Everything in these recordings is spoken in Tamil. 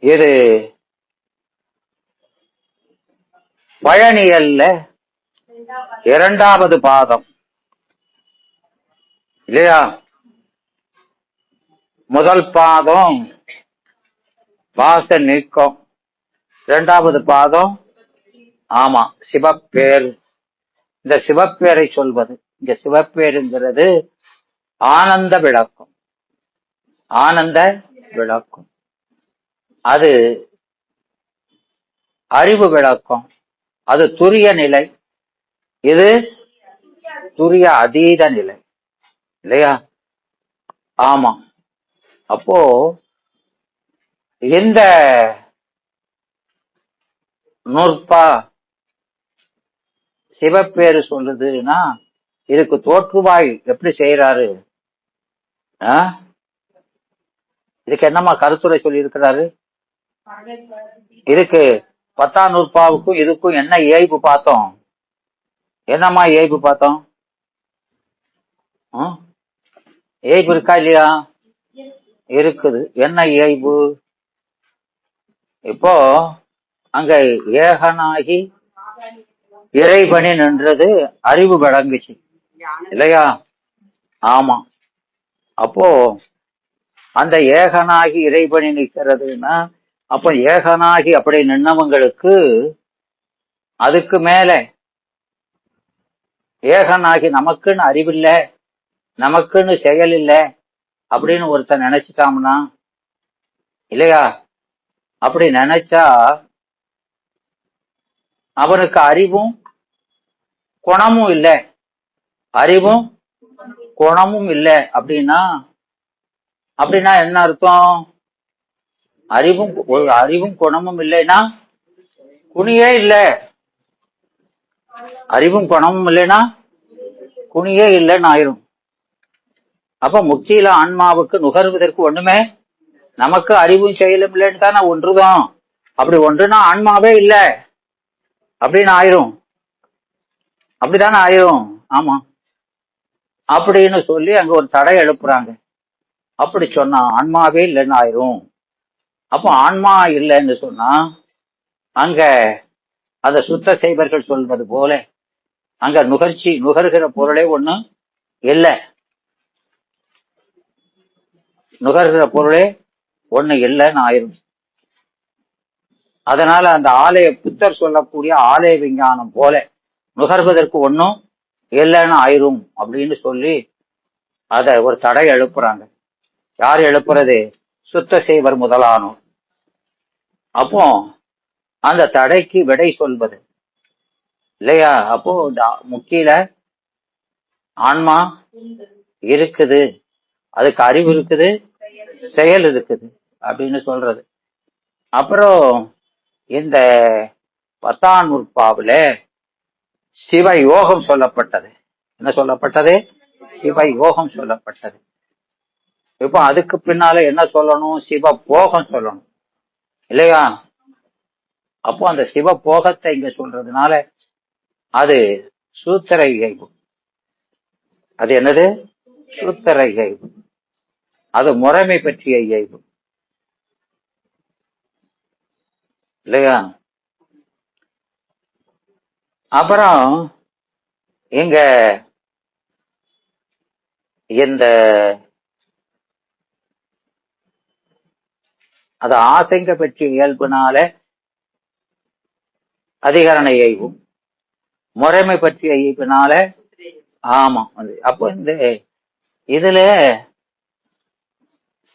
இது பழனியல்ல இரண்டாவது பாதம் இல்லையா? முதல் பாதம் வாச நீக்கம், இரண்டாவது பாதம் ஆமா சிவப்பேர். இந்த சிவப்பேரை சொல்வது, இங்க சிவப்பேருங்கிறது ஆனந்த விளக்கம். ஆனந்த விளக்கம் அது அறிவு விளக்கம், அது துரிய நிலை, இது துரிய அதீத நிலை இல்லையா? ஆமா. அப்போ இந்த நூற்பா சிவப்பேரு சொல்லுதுன்னா இதுக்கு தோற்றுவாய் எப்படி செய்யறாரு? இதுக்கு என்னமா கருத்துரை சொல்லி இருக்கிறாரு? இதுக்கு 10ஆம் நூற்பாவுக்கும் இதுக்கும் என்ன இயல்பு பார்த்தோம்? என்னம்மா இயல்பு பார்த்தோம்? இயல்பு இருக்கா இல்லையா? இருக்குது. என்ன இயல்பு? இப்போ அங்க ஏகனாகி இறைவனி நின்றது அறிவு விளங்குச்சு இல்லையா? ஆமா. அப்போ அந்த ஏகனாகி இறைவனி நிற்கிறதுன்னா அப்ப ஏகனாகி அப்படி நின்னவங்களுக்கு அதுக்கு மேல ஏகனாகி நமக்குன்னு அறிவில்ல, நமக்குன்னு செயல் இல்லை அப்படின்னு ஒருத்தன் நினைச்சிட்டாம்னா இல்லையா? அப்படி நினைச்சா அவனுக்கு அறிவும் குணமும் இல்லை, அறிவும் குணமும் இல்லை. அப்படின்னா என்ன அர்த்தம்? அறிவும் குணமும் இல்லைன்னா குணியே இல்லை. அறிவும் குணமும் இல்லைன்னா குணியே இல்லைன்னு ஆயிரும். அப்ப முக்தியில ஆன்மாவுக்கு நுகர்வதற்கு ஒண்ணுமே, நமக்கு அறிவும் செயலும் இல்லைன்னு தான் ஒன்றுதான். அப்படி ஒன்றுனா ஆன்மாவே இல்லை அப்படின்னு ஆயிரும். அப்படித்தானே ஆயிரும். ஆமா. அப்படின்னு சொல்லி அங்க ஒரு தடை எழுப்புறாங்க. அப்படி சொன்னா ஆன்மாவே இல்லைன்னு ஆயிரும். அப்போ ஆன்மா இல்லைன்னு சொன்னா அங்க அந்த சுத்த செய்வர்கள் சொல்வது போல அங்க நுகர்கிற பொருளே ஒண்ணு இல்லை, நுகர்கிற பொருளே ஒண்ணு இல்லைன்னு ஆயிரும். அதனால அந்த ஆலய புத்தர் சொல்லக்கூடிய ஆலய விஞ்ஞானம் போல நுகர்வதற்கு ஒன்னும் இல்லைன்னு ஆயிரும் அப்படின்னு சொல்லி அத ஒரு தடை எழுப்புறாங்க. யார் எழுப்புறது? சுத்த செய்வர் முதலானோர். அப்போ அந்த தடைக்கு விடை சொல்வது இல்லையா? அப்போ முக்கியில ஆன்மா இருக்குது, அதுக்கு அறிவு இருக்குது, செயல் இருக்குது அப்படின்னு சொல்றது. அப்புறம் இந்த 10ஆம் நூற்பாவுல சிவ யோகம் சொல்லப்பட்டது. என்ன சொல்லப்பட்டது? சிவ யோகம் சொல்லப்பட்டது. இப்போ அதுக்கு பின்னால என்ன சொல்லணும்? சிவ போகம் சொல்லணும் இல்லையா? அப்போ அந்த சிவ போகத்தை இங்க சொல்றதுனால அது சூத்திர இயல்பு. அது என்னது? சூத்திர இயல்பு. அது முறைமை பற்றிய இயல்பு இல்லையா? அப்புறம் இங்க இந்த அது ஆசைங்க பற்றிய இயல்புனால அதிகரண இயல்பும், முறைமை பற்றிய இயல்புனால ஆமா. அப்போ இந்த இதுல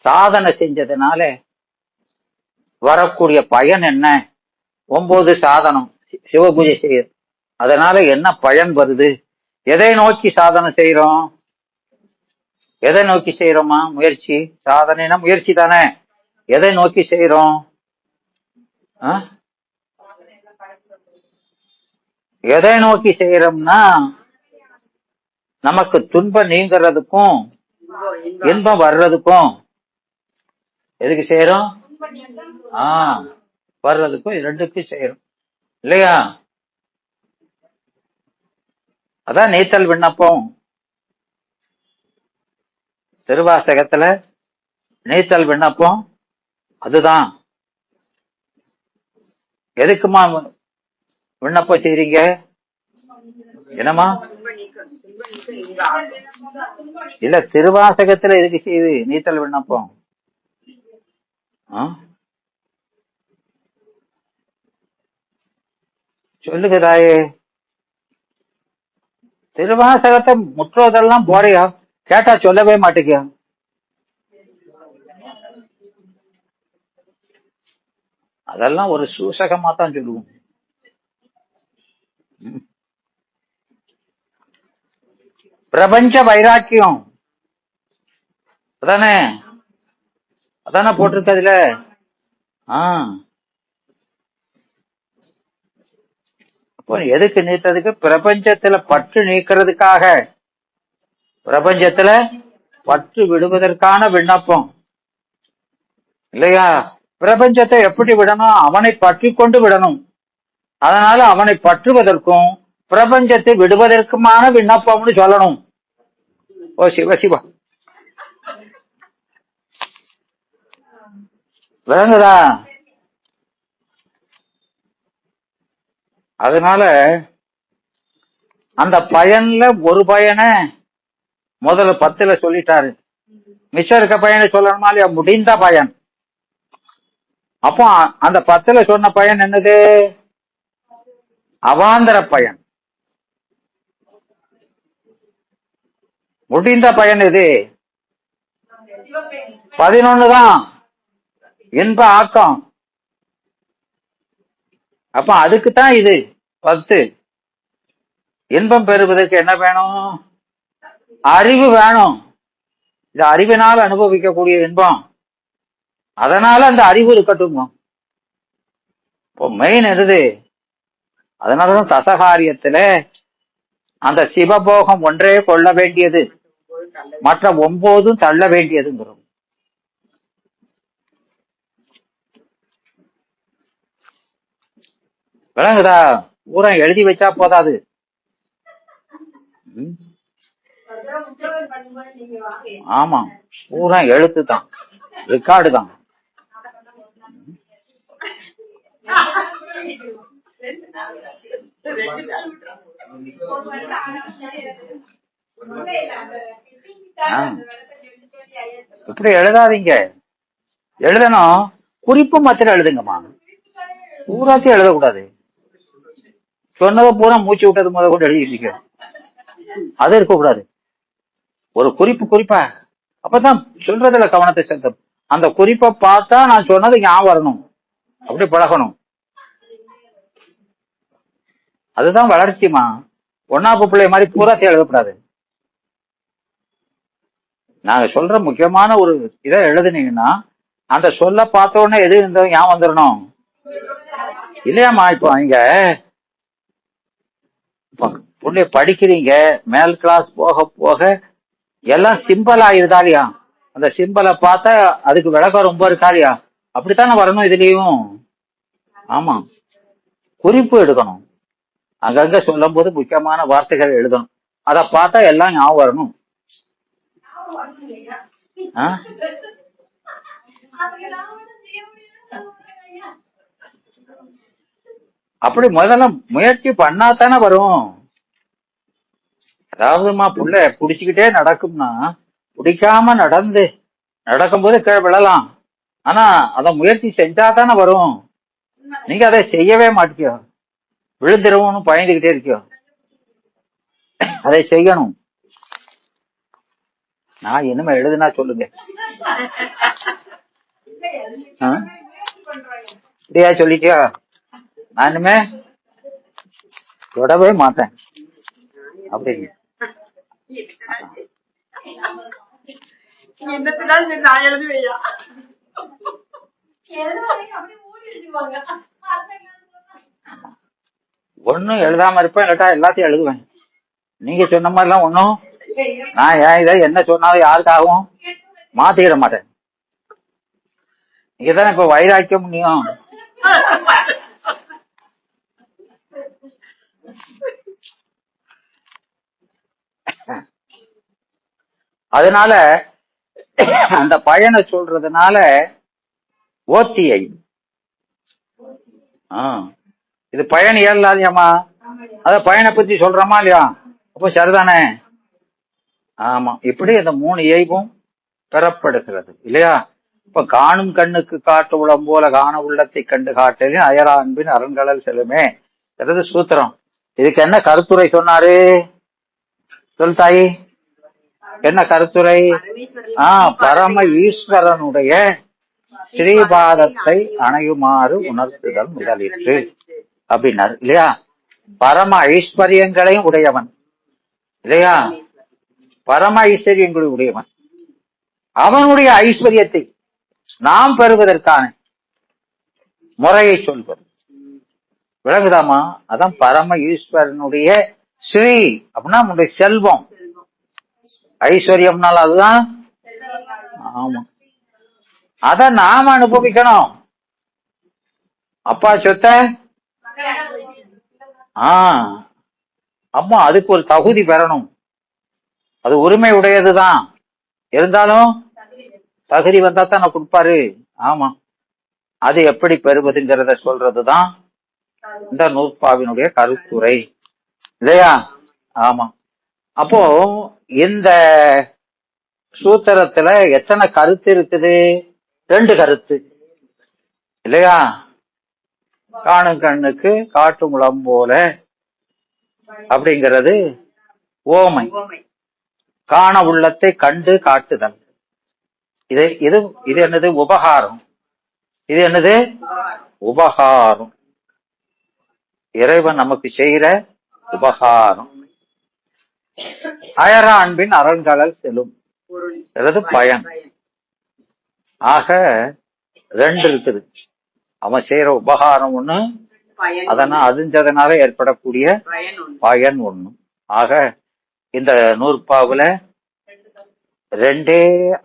சாதனை செஞ்சதுனால வரக்கூடிய பயன் என்ன? 9 சாதனம் சிவபூஜை செய்ய, அதனால என்ன பயன் வருது? எதை நோக்கி சாதனை செய்யறோம்? எதை நோக்கி செய்யறோமா? முயற்சி. சாதனைனா முயற்சி தானே. எதை நோக்கி செய்யறோம்? எதை நோக்கி செய்யறோம்னா நமக்கு துன்பம் நீங்கிறதுக்கும் இன்பம் வர்றதுக்கும் எதுக்கு செய்யறோம்? வர்றதுக்கும் ரெண்டுக்கும் செய்யறோம் இல்லையா? அதான் நீத்தல் விண்ணப்பம். திருவாசகத்துல நீத்தல் விண்ணப்பம் அதுதான். எதுக்குமா விண்ணப்பம் செய்றீங்க? என்னமா? இல்ல, திருவாசகத்துல எதுக்கு செய்து நீத்தல் விண்ணப்பம்? சொல்லுங்க தாயே. திருவாசகத்தை முற்றுவதெல்லாம் போறியா? கேட்டா சொல்லவே மாட்டேங்கியா? அதெல்லாம் ஒரு சூசகமா தான் சொல்லுவோம். பிரபஞ்ச வைராக்கியம் அதானே அதானே போட்டிருக்கு அதுல. அப்போ எதுக்கு நீத்ததுக்கு? பிரபஞ்சத்துல பற்று நீக்கிறதுக்காக, பிரபஞ்சத்துல பற்று விடுவதற்கான விண்ணப்பம் இல்லையா? பிரபஞ்சத்தை எப்படி விடணும்? அவனை பற்றி கொண்டு விடணும். அதனால அவனை பற்றுவதற்கும் பிரபஞ்சத்தை விடுவதற்குமான விண்ணப்பம்னு சொல்லணும். ஓ சிவ சிவா, விளங்குதா? அதனால அந்த பயன்ல ஒரு பயனை முதல்ல 10ல சொல்லிட்டாரு. மிச்சம் இருக்க பயனை சொல்லணுமா இல்லையா? முடிந்த பயன். அப்போ அந்த 10ல சொன்ன பயன் என்னது? அவாந்தர பயன். முடிந்த பயன் இது 11 தான், இன்ப ஆக்கம். அப்ப அதுக்குத்தான் இது 10. இன்பம் பெறுவதற்கு என்ன வேணும்? அறிவு வேணும். இது அறிவினால் அனுபவிக்கக்கூடிய இன்பம். அதனால அந்த அறிவு இருக்கட்டும். இப்போ மெயின் எது? அதனாலதான் தசகாரியத்துல அந்த சிவபோகம் ஒன்றே கொள்ள வேண்டியது, மற்ற 9 தள்ள வேண்டியதுங்கிறோம். விளங்குதா? பூரா எழுதி வச்சா போதாது. ஆமா, பூரா எழுத்து தான், ரெக்கார்டு தான். இப்படி எழுதாதீங்க, எழுதணும். குறிப்பு மாத்திரம் எழுதுங்கம்மா, பூராத்தையும் எழுதக்கூடாது. சொன்னதை பூரா மூச்சு விட்டது முதல் கூட எழுதிக்க, அது இருக்கக்கூடாது. ஒரு குறிப்பா, அப்பதான் சொல்றதுல கவனத்தை செலுத்த. அந்த குறிப்பை பார்த்தா நான் சொன்னது ஞாபகம் வரணும், அப்படி பழகணும். அதுதான் வளர்ச்சிமா. ஒன்னாப்பு பிள்ளை மாதிரி பூராத்தையும் எழுதக்கூடாது. நாங்க சொல்ற முக்கியமான ஒரு இதை எழுதுனீங்கன்னா அந்த சொல்ல பார்த்த உடனே எது இருந்தது ஞாபகம் வந்துடணும் இல்லையாம்மா? இப்போ இங்க புள்ளைய படிக்கிறீங்க, மேல் கிளாஸ் போக போக எல்லாம் சிம்பிள் ஆயிருதா இல்லையா? அந்த சிம்பிளை பார்த்தா அதுக்கு விளக்கம் ரொம்ப இருக்கா இல்லையா? அப்படித்தானே வரணும் இதுலயும். ஆமா, குறிப்பு எடுக்கணும். அங்கங்க சொல்லும் போது முக்கியமான வார்த்தைகள் எழுதணும். அதை பார்த்தா எல்லாம் ஞாபகம் வரணும். அப்படி முதல்ல முயற்சி பண்ணாதானே வரும். அதாவதுமா புள்ள புடிச்சுக்கிட்டே நடக்கும்னா, பிடிக்காம நடக்கும்போது கீழே விழலாம். ஆனா அத முயற்சி செஞ்சா தானே வரும். நீங்க அதை செய்யவே மாட்டிக்கோ, விழுந்துருவோம்னு பயந்துகிட்டே இருக்கியோ. அதை செய்யணும். நான் இனிமே எழுதுனா சொல்லுங்க. இப்படியா சொல்லிட்டியா? நான் இனிமே தொடவே மாட்டேன். அப்படி ஒன்னும் எழுதாம இருப்பேன், இல்லாட்டா எல்லாத்தையும் எழுதுவேன். நீங்க சொன்ன மாதிரிலாம் ஒன்னும் நான் ஏன் இதை என்ன சொன்னாலும் யாருக்காகவும் மாத்திக்கிட மாட்டேன். நீங்க தானே இப்ப வைராக்கியம் முடியும். அதனால அந்த பயனை சொல்றதுனால ஓத்தியை இது பயன் இயலாதியாமா, அத பயனை பத்தி சொல்றோமா இல்லையா? அப்போ சரிதானே? ஆமா, இப்படி அந்த 3 இயல்பும் பெறப்படுகிறது இல்லையா? இப்ப காணும் கண்ணுக்கு காட்டு உளம் போல காண உள்ளத்தை கண்டு காட்டலின் அயரா அன்பின் அரண்களல் செல்லுமே சூத்திரம். இதுக்கு என்ன கருத்துரை சொன்னாரு? சொல் தாயி, என்ன கருத்துரை? பரம ஈஸ்வரனுடைய ஸ்ரீபாதத்தை அணையுமாறு உணர்த்துதல் முதலிற்று அப்படின்னாரு இல்லையா? பரம ஐஸ்வர்யங்களையும் உடையவன் இல்லையா? பரம ஐஸ்வர்யங்களையும் உடையவன். அவனுடைய ஐஸ்வர்யத்தை நாம் பெறுவதற்கான முறையை சொல்வது விளங்குதாமா? அதான் பரம ஈஸ்வரனுடைய ஸ்ரீ அப்படின்னா நம்முடைய செல்வம். ஐஸ்வர்யம்னால அதுதான். ஆமா, அத நாம அனுபவிக்கணும். அப்பா சொத்த அம்மா அதுக்கு ஒரு தகுதி பெறணும். அது உரிமை உடையதுதான். இருந்தாலும் தகுதி வந்தா தான் நான் கொடுப்பாரு. ஆமா, அது எப்படி பெறுவதுங்கிறத சொல்றதுதான் இந்த நூற்பாவினுடைய கருத்துரை இல்லையா? ஆமா. அப்போ இந்த சூத்திரத்துல எத்தனை கருத்து இருக்குது? 2 கருத்து இல்லையா? காணும் கண்ணுக்கு காட்டும் உளம் போல அப்படிங்கிறது ஓமை. காண உள்ளத்தை கண்டு காட்டுதல். இது என்னது? உபகாரம். இது என்னது? உபகாரம். இறைவன் நமக்கு செய்கிற உபகாரம். அயரா அன்பின் அரண்களல் செல்லும் பயன். ஆக 2 இருக்குது. அவன் செய்யற உபகாரம் ஒண்ணு, அதனால் அறிஞ்சதனால ஏற்படக்கூடிய பயன் ஒண்ணு. ஆக இந்த நூற்பாவுல 2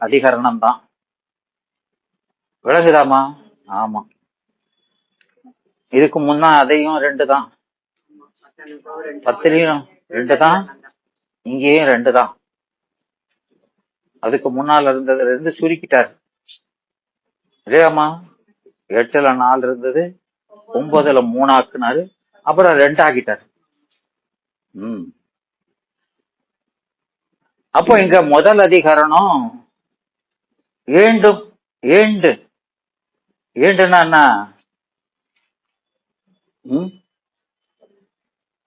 அதிகரணம் தான். விளங்குதாமா? ஆமா, இதுக்கு முன்னா அதையும் 2 தான், 10லயும் 2 தான், இங்கேயும் 2 தான். அதுக்கு முன்னால் இருந்ததுல இருந்து சுருக்கிட்டாரு இல்லையாமா? 8ல 4 இருந்தது, 9ல 3 ஆக்குனாரு, அப்புறம் 2 ஆக்கிட்டாரு. அப்போ இங்க முதல் அதிகரணம்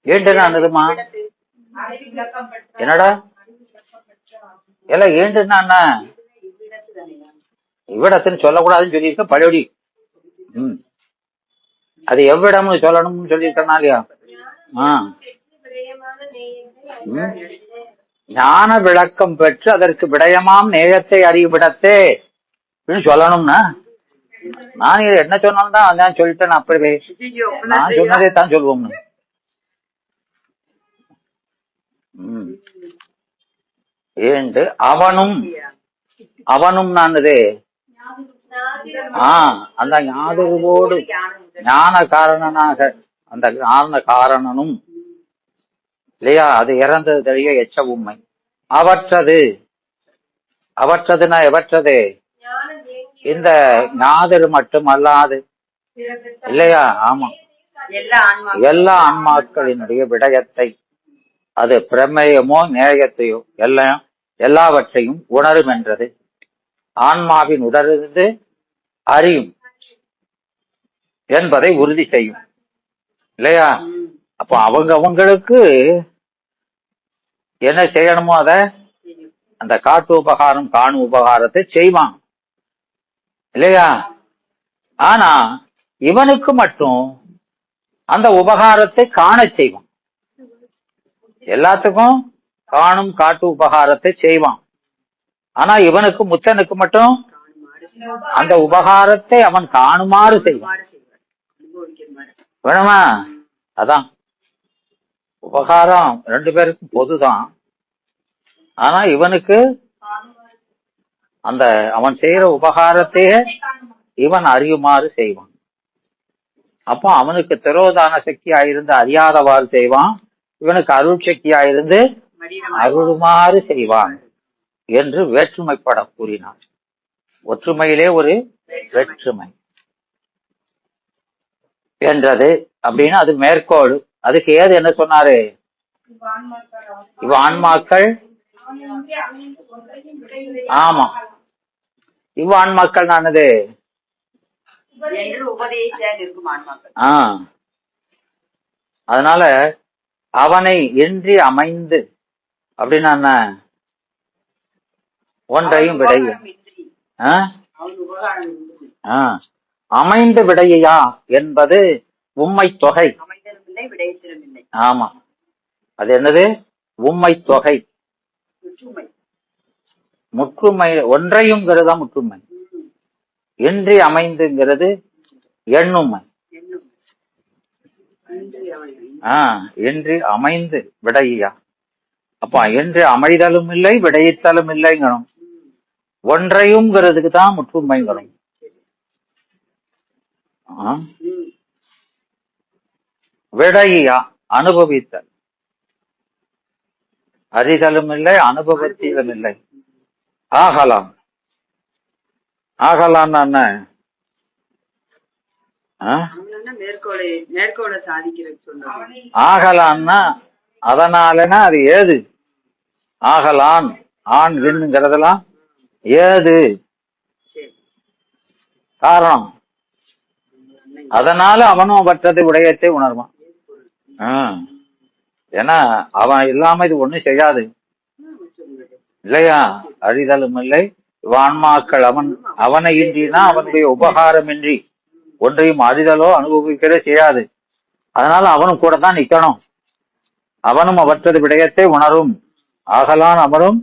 ஏண்டுன்னா என்னதுமா? என்னடா எல்லாம் ஏண்டுன்னா இவ்விடத்துன்னு சொல்லக்கூடாதுன்னு சொல்லியிருக்க பழையபடி. அது எவ்விடம்னு சொல்லணும்னு சொல்லியிருக்கா இல்லையா? ஞான விளக்கம் பெற்று அதற்கு விடயமாம் நேயத்தை அறிவிடத்தே சொல்லணும்னா, நான் என்ன சொன்னாலும் தான் அதான் சொல்லிட்டேன். அப்படியே நான் சொன்னதே தான் சொல்லுவோம்னு. ஏண்டு அவனும் நானது அந்த ஞாதுருவோடு ஞான காரணனாக அந்த ஞான காரணனும் இல்லையா? அது இறந்தது தெரிய எச்ச உண்மை. அவற்றதுன்னா எவற்றது? இந்த ஞாதரு மட்டும் அல்லாது இல்லையா? ஆமா, எல்லா ஆன்மாக்களினுடைய விடயத்தை, அது பிரமேயமோ நேயத்தையோ எல்லாவற்றையும் உணரும் என்றது ஆன்மாவின் உடலிருந்து அறியும் என்பதை உறுதி செய்யும் இல்லையா? அப்ப அவங்களுக்கு என்ன செய்யணுமோ அத அந்த காட்டு உபகாரம் காணும் உபகாரத்தை செய்வான் இல்லையா? ஆனா இவனுக்கு மட்டும் அந்த உபகாரத்தை காண செய்வான். எல்லாத்துக்கும் காணும் காட்டு உபகாரத்தை செய்வான். ஆனா இவனுக்கு முத்தனுக்கு மட்டும் அந்த உபகாரத்தை அவன் காணுமாறு செய்வான். வேணுமா? அதான் உபகாரம் 2 பேருக்கும் பொதுதான். ஆனா இவனுக்கு அந்த அவன் செய்யற உபகாரத்தையே இவன் அறியுமாறு செய்வான். அப்போ அவனுக்கு திரோதான சக்தியாயிருந்து அறியாதவாறு செய்வான், இவனுக்கு அருள் சக்தியாயிருந்து அருளுமாறு செய்வான் என்று வேற்றுமைப்பட கூறினான். ஒற்றுமையிலே ஒரு வேற்றுமை. என்றது அப்படின்னு அது மேற்கோள். அதுக்கு ஏது என்ன சொன்னாரு? இவ ஆன்மாக்கள், ஆமா, இவ் ஆன்மாக்கள் நானது அதனால அவனை இன்றி அமைந்து அப்படின்னா என்ன? ஒன்றையும் விடைய அமைந்து விடையா என்பது உம்மை தொகை. ஆமா, அது என்னது? உம்மை தொகை. முற்றுமை ஒன்றையும்ங்கிறதா முற்றுமை. இன்றி அமைந்துங்கிறது எண்ணுமை. இன்றி அமைந்து விடையா. அப்ப இன்றி அமைதலும் இல்லை விடையித்தலும் இல்லைங்கணும். ஒன்றையும்ங்கிறதுக்கு தான் முற்றுமைங்கணும். விடையா அனுபவித்தல். அறிதலும் இல்லை அனுபவத்திலும் இல்லை. ஆகலாம். ஆகலான்னா என்ன? ஆகலான்னா அதனாலனா அது ஏது? ஆகலான் ஆண் விண்ணுங்கிறதெல்லாம் ஏது காரணம்? அதனால அவனும் அவற்றது விடயத்தை உணர்வான். ஏன்னா அவன் இல்லாம இது ஒண்ணும் செய்யாது இல்லையா? அறிதலும் இல்லை ஆன்மாக்கள் அவனை இன்றினா அவனுடைய உபகாரம் இன்றி ஒன்றையும் அறிதலோ அனுபவிக்கிறதோ செய்யாது. அதனால அவனும் கூட தான் நிக்கணும். அவனும் அவற்றது விடயத்தை உணரும். ஆகலான் அவனும்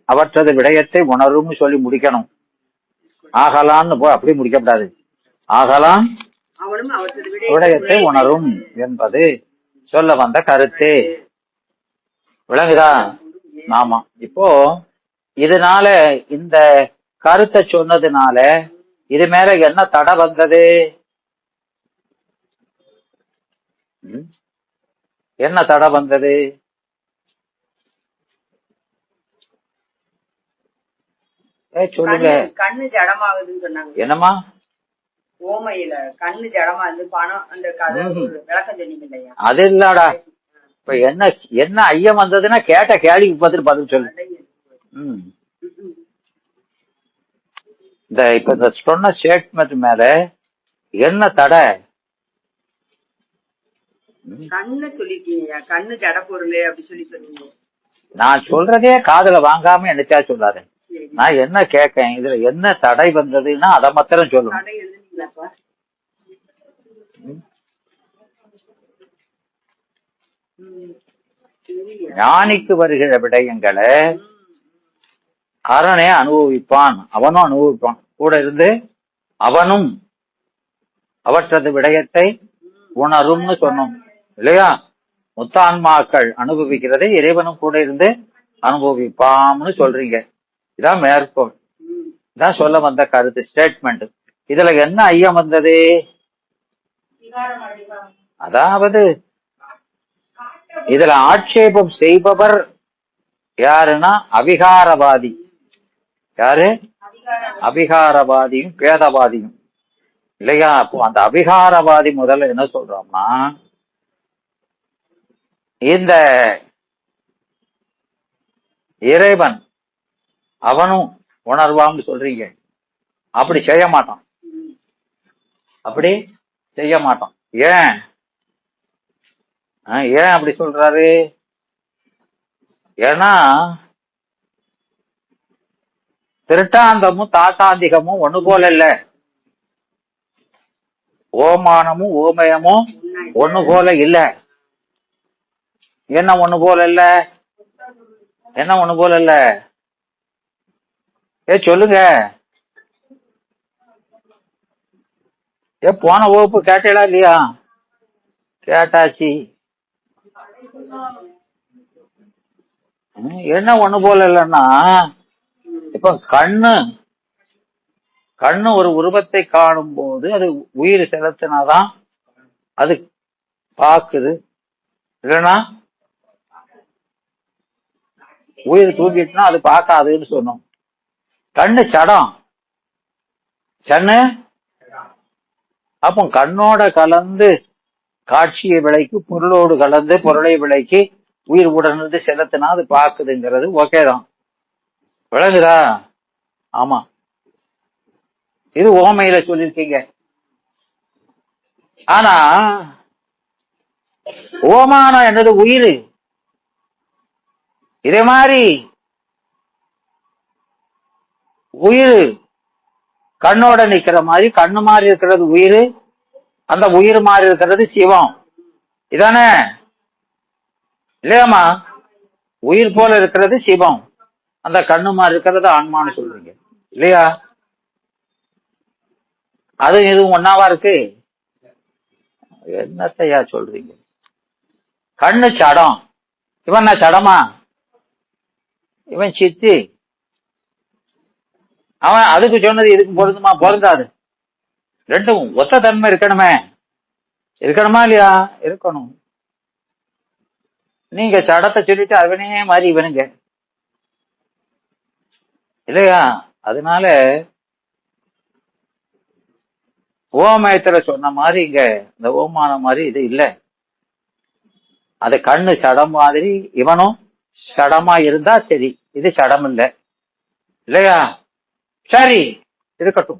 அவற்றது விடயத்தை உணரும் சொல்லி முடிக்கணும். ஆகலான்னு அப்படி முடிக்கப்படாது. ஆகலான் விடயத்தை உணரும் என்பது சொல்ல வந்த கருத்து. விளங்குதா? ஆமா. இப்போ இதனால இந்த கருத்தை சொன்னதுனால இது மேல என்ன தடை வந்தது? என்ன தடை வந்தது? சொல்லுங்க. கண்ணு ஜடமாகுதுன்னு சொன்னாங்க. என்னமா? ஓமையில கண்ணு ஜடமா இருந்து பணம் அந்த விளக்கம் சொன்னீங்க இல்லையா? அது இல்லடா. இப்ப என்ன என்ன ஐயம் வந்ததுன்னா கேட்ட கேள்விக்கு பார்த்துட்டு பதில் சொல்லு. இந்த இப்ப இந்த சொன்ன ஸ்டேட்மெண்ட் மேல என்ன தடை? கண்ணு சொல்லிருக்கீங்க. கண்ணு ஜட பொருள் அப்படி சொல்லி சொன்னீங்க. நான் சொல்றதே காதுல வாங்காம என்னச்சா சொல்லாரு. நான் என்ன கேட்கேன், இதுல என்ன தடை வந்ததுன்னா அதை மாத்திரம் சொல்லணும். ஞானிக்கு வருகிற விடயங்களை அரணே அனுபவிப்பான். அவனும் அனுபவிப்பான். கூட இருந்து அவனும் அவற்றது விடயத்தை உணரும்னு சொன்னோம் இல்லையா? முத்தான்மாக்கள் அனுபவிக்கிறதை இறைவனும் கூட இருந்து அனுபவிப்பான்னு சொல்றீங்க. இதான் மேற்கோள். இதான் சொல்ல வந்த கருத்து ஸ்டேட்மெண்ட். இதுல என்ன ஐயம் வந்தது? அதாவது இதுல ஆட்சேபம் செய்பவர் யாருன்னா அவிகாரவாதி. யாரு? அவிகாரவாதியும் பேதவாதியும் இல்லையா? அப்போ அந்த அவிகாரவாதி முதல்ல என்ன சொல்றோம்னா, இந்த இறைவன் அவனும் உணர்வான்னு சொல்றீங்க. அப்படி செய்ய மாட்டான். அப்படி செய்ய மாட்டான். ஏன் ஏன் அப்படி சொல்றாரு? ஏன்னா திருட்டாந்தமும் தாட்டாந்திகமும் ஒண்ணு போல இல்ல. ஓமானமும் ஓமயமும் ஒண்ணு போல இல்ல. என்ன ஒண்ணு போல இல்ல? என்ன ஒண்ணு போல இல்ல? சொல்லுங்க. போன வகுப்பு கேட்டீங்களா இல்லையா? கேட்டாச்சு. என்ன ஒண்ணு போல இல்லைன்னா, இப்ப கண்ணு ஒரு உருவத்தை காணும் போது அது உயிர் செலுத்தினாதான் அது பாக்குது. இல்லைன்னா உயிர் தூங்கிட்டுனா அது பார்க்காதுன்னு சொன்னோம். கண்ணு சடம். கண்ணு அப்போ கண்ணோட கலந்து காட்சியை விலைக்கு பொருளோடு கலந்து பொருளை விலைக்கு உயிர் உடனே செலுத்தினா அது பாக்குதுங்கிறது ஓகே தான். விளங்குதா? ஆமா, இது ஓமையில சொல்லிருக்கீங்க. ஆனா ஓமானம் என்னது? உயிர். இதே மாதிரி உயிர் கண்ணோட நிக்கிற மாதிரி கண்ணு மாதிரி இருக்கிறது உயிர், அந்த உயிர் மாதிரி இருக்கிறது சிவம். இதானே? இல்லையாமா? உயிர் போல இருக்கிறது சிவம், அந்த கண்ணு மாதிரி இருக்கிறது ஆன்மான்னு சொல்றீங்க இல்லையா? அது எதுவும் ஒன்னாவா இருக்கு? என்னத்தையா சொல்றீங்க? கண்ணு சடம், இவன் சடமா? இவன் சித்தி. அவன் அதுக்கு சொன்னது இதுக்கு பொருந்துமா? பொருந்தாது. ரெண்டும் ஒத்த தன்மை இருக்கணுமே. இருக்கணுமா இல்லையா? இருக்கணும். நீங்க சடத்தை சொல்லிட்டு அவனே மாதிரி இவனுங்க இல்லையா? அதனால ஓமயத்துல சொன்ன மாதிரி இங்க இந்த ஓமான மாதிரி இது இல்ல. அது கண்ணு சடம் மாதிரி இவனும் சடமா இருந்தா சரி, இது சடம் இல்ல இல்லையா? சரி, இருக்கட்டும்.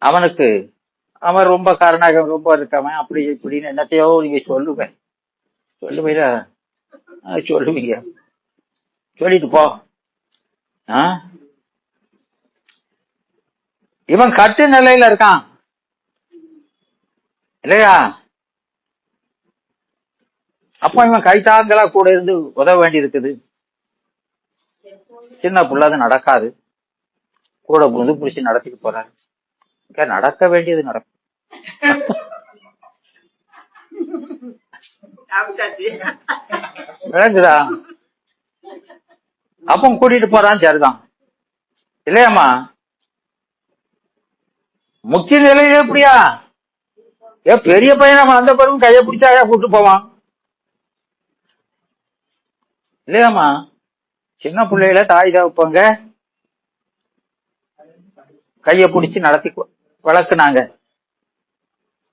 அவனுக்கு அவன் ரொம்ப காரணம் ரொம்ப இருக்கவன் அப்படி இப்படின்னு என்னத்தையோ நீங்க சொல்லுவேன். சொல்லுவீங்க, சொல்லிட்டு போ. இவன் கட்டு நிலையில இருக்கான் இல்லையா? அப்ப இவன் கைத்தாங்களா கூட இருந்து உதவ வேண்டி இருக்குது. சின்ன புள்ள அது நடக்காது, கூட புது புடிச்சு நடத்திட்டு போறாரு. நடக்க வேண்டியது நடக்கும். விளங்குதா? அப்ப கூட்டிட்டு போறான், சரிதான் இல்லையாமா? முக்கிய நிலையில எப்படியா? பெரிய பையன் அவன் அந்த பருவம் கையை பிடிச்சாயா கூட்டு போவான் இல்லையாமா? சின்ன பிள்ளைகள தாய் தகப்பங்க கைய பிடிச்சி நடத்தி வளர்க்குனாங்க.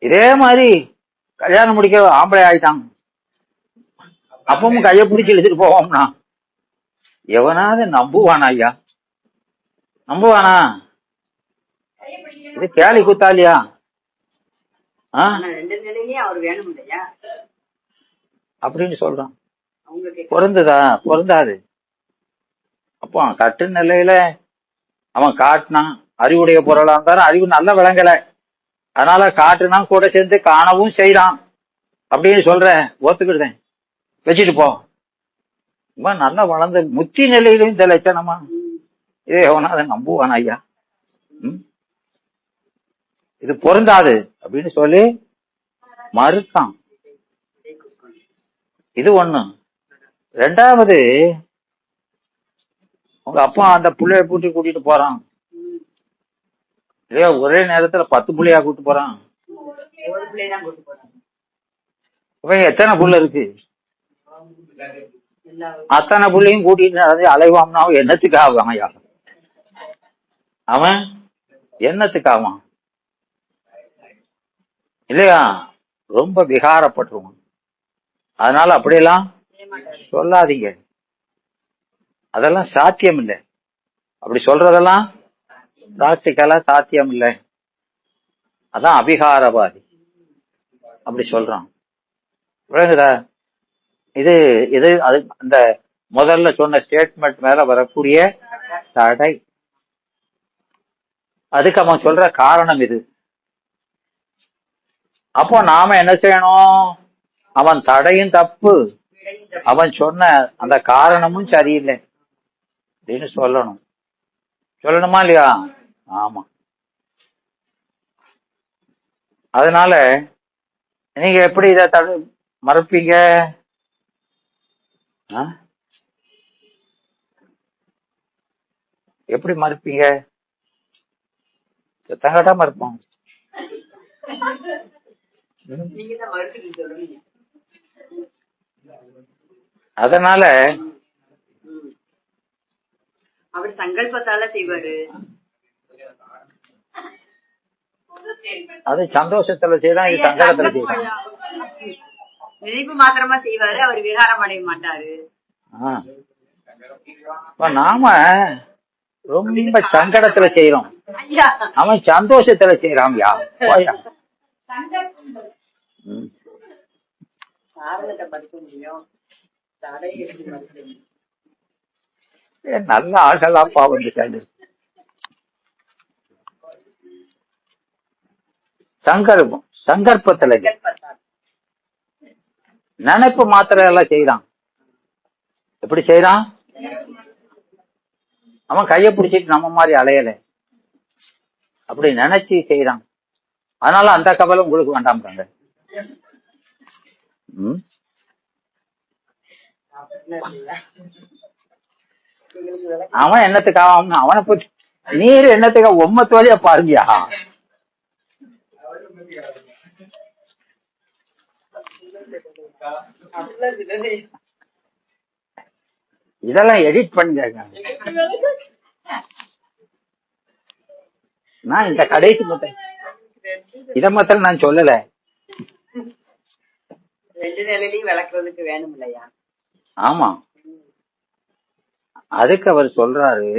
இதே மாதிரி கல்யாணம் முடிக்க ஆம்பளை ஆயிட்டான், அப்பவும் கைய பிடிச்சி இழுத்துட்டு போவோம்னா எவனாவது நம்புவானா? ஐயா நம்புவானா? இது கேலி குத்தாலியா? அப்படின்னு சொல்றான். பொருந்துதா? பொருந்தாது. அப்போ கட்டு நிலையில அவன் காட்டினான். அறிவுடைய பொருளா இருந்தாலும் அறிவு நல்ல விளங்கல, அதனால காட்டுனா கூட சேர்ந்து காணவும் செய்யறான் அப்படின்னு சொல்ற, ஒத்துக்கிடுதேன், வச்சுட்டு போ. நல்லா வளர்ந்த முத்தி நிலையிலும் இந்த லட்சணமா? இதே எவனா அதை நம்புவான்? ஐயா இது பொருந்தாது அப்படின்னு சொல்லி மறுக்கான். இது ஒண்ணு. ரெண்டாவது, உங்க அப்பா அந்த புள்ளைய கூட்டிட்டு போறான் இல்லையா? ஒரே நேரத்துல 10 புள்ளையா கூட்டு போறான். இவன் எத்தனை புள்ள இருக்கு? அத்தனை புள்ளையும் கூட்டிட்டு நடந்து அலைவாம்னா என்னத்துக்கு ஆகும்? ஐயா அவன் என்னத்துக்கு ஆவான் இல்லையா? ரொம்ப விகாரப்பட்டுருவான். அதனால அப்படியெல்லாம் சொல்லாதீங்க, அதெல்லாம் சாத்தியம் இல்லை. அப்படி சொல்றதெல்லாம் பிராக்டிக்கலா சாத்தியம் இல்லை. அதான் அபிகாரவாதி அப்படி சொல்றான். விளங்குதா? இது இது அது அந்த முதல்ல சொன்ன ஸ்டேட்மெண்ட் மேல வரக்கூடிய தடை. அதுக்கு அவன் சொல்ற காரணம் இது. அப்போ நாம என்ன செய்யணும்? அவன் தடையும் தப்பு, அவன் சொன்ன அந்த காரணமும் சரியில்லை அப்படின்னு சொல்லணும். சொல்லணுமா இல்லையா? ஆமா. அதனால நீங்க எப்படி இதை மறுப்பீங்க? எப்படி மறுப்பீங்க? தங்கட்டா மறுப்போம். அதனால அவர் சங்கல்பத்தால செய்வாரு. அது சந்தோஷத்துல செய்யறான், இது சங்கடத்துல செய்யறான். நினைப்பு மாத்திரமா செய்வாரு, அவர் விகாரம் அடைய மாட்டாரு. நாம ரொம்ப சங்கடத்துல செய்யறோம், ஐயா அவன் சந்தோஷத்துல செய்யறான். காரணத்தை படிக்க முடியும், தடையை எப்படி படிக்க முடியும்? நல்ல ஆள்களாப்பா வந்து சேர்ந்து சங்கற்பத்துல நினைப்பு மாத்திரம் எல்லாம் செய்யறான். எப்படி செய்யறான்? அவன் கைய பிடிச்சிட்டு நம்ம மாதிரி அலையல, அப்படி நினைச்சு செய்யறான். அதனால அந்த கவலை உங்களுக்கு வேண்டாம்ங்க. அவன் என்னத்துக்காக அவனை பத்தி நீர் என்னத்துக்காக ஒம்மத்து வழியா பாருங்கயா. இதெல்லாம் எடிட் பண்ணுங்க. நான் இந்த கடைசி மொத்தம் இத மாத்திரம் நான் சொல்லல. ரெண்டு நிலையிலையும் விளக்குறதுக்கு வேணும் இல்லையா? ஆமா, அதுக்கு அவர் சொல்றாரு,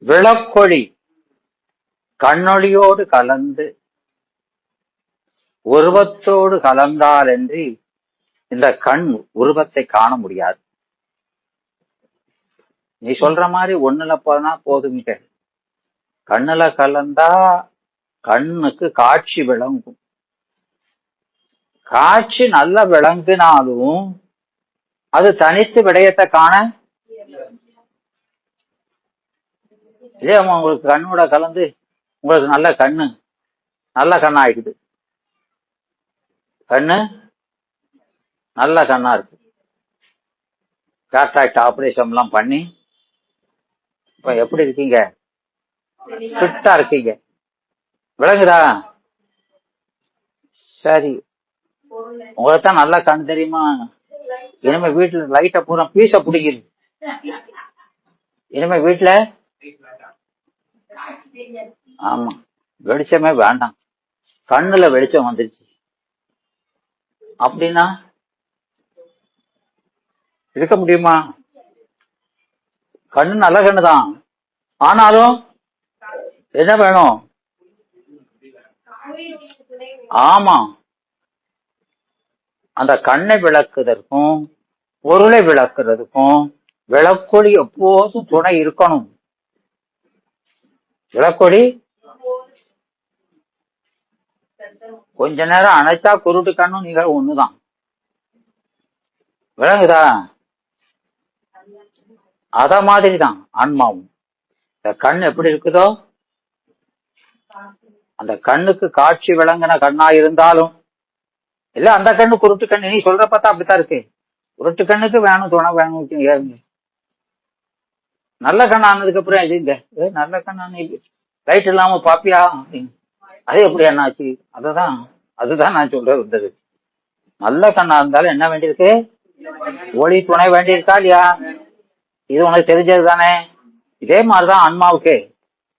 விளக்கொளி கண்ணொளியோடு கலந்து உருவத்தோடு கலந்தால் என்று இந்த கண் உருவத்தை காண முடியாது. நீ சொல்ற மாதிரி ஒண்ணுல போனா போதுங்க, கண்ணுல கலந்தா கண்ணுக்கு காட்சி விளங்கும். காட்சி நல்ல விளங்கினாலும் அது தனித்து விடயத்தை காண இல்லையா? உங்களுக்கு கண்ணோட கலந்து உங்களுக்கு நல்ல கண்ணா ஆயிடுது, கண்ணு நல்ல கண்ணா இருக்கு, கேட்ராக்ட் ஆபரேஷன் எல்லாம் பண்ணி இப்ப எப்படி இருக்கீங்க? ஃபிட்டா இருக்கீங்க, விளங்குதா? சரி, உங்களுக்கு தான் நல்லா கண் தெரியுமா? இனிமே வீட்டுல லைட்ட பூரா பீச பிடிக்குது. இனிமே வீட்டுல ஆமா வெளிச்சமே வேண்டாம், கண்ணுல வெளிச்சம் வந்துருச்சு அப்படின்னா இருக்க முடியுமா? கண்ணு நல்ல கண்ணுதான், ஆனாலும் என்ன வேணும்? ஆமா, அந்த கண்ணை விளக்குவதற்கும் பொருளை விளக்குறதுக்கும் விளக்கொளி எப்போதும் துணை இருக்கணும். விளக்கொளி கொஞ்ச நேரம் அணைச்சா குருட்டு கண்ணும் நீங்க ஒண்ணுதான், விளங்குதா? அத மாதிரிதான் ஆன்மாவும். இந்த கண் எப்படி இருக்குதோ, அந்த கண்ணுக்கு காட்சி விளங்கின கண்ணா இருந்தாலும் இல்ல அந்த கண்ணு குருட்டு கண்ணு, நீ சொல்ற பார்த்தா அப்படித்தான் இருக்கு. குருட்டு கண்ணுக்கு வேணும் துணை வேணும். நல்ல கண்ணு ஆனதுக்கு அப்புறம் இதுங்க நல்ல கண்ணான லைட் இல்லாம பாப்பியா அப்படின்னு, அது எப்படி என்னாச்சு? அதுதான் நான் சொல்றது வந்தது. நல்ல கண்ணா இருந்தாலும் என்ன வேண்டியிருக்கு? ஒளி துணை வேண்டியிருக்கா இல்லையா? இது உனக்கு தெரிஞ்சது தானே. இதே மாதிரிதான்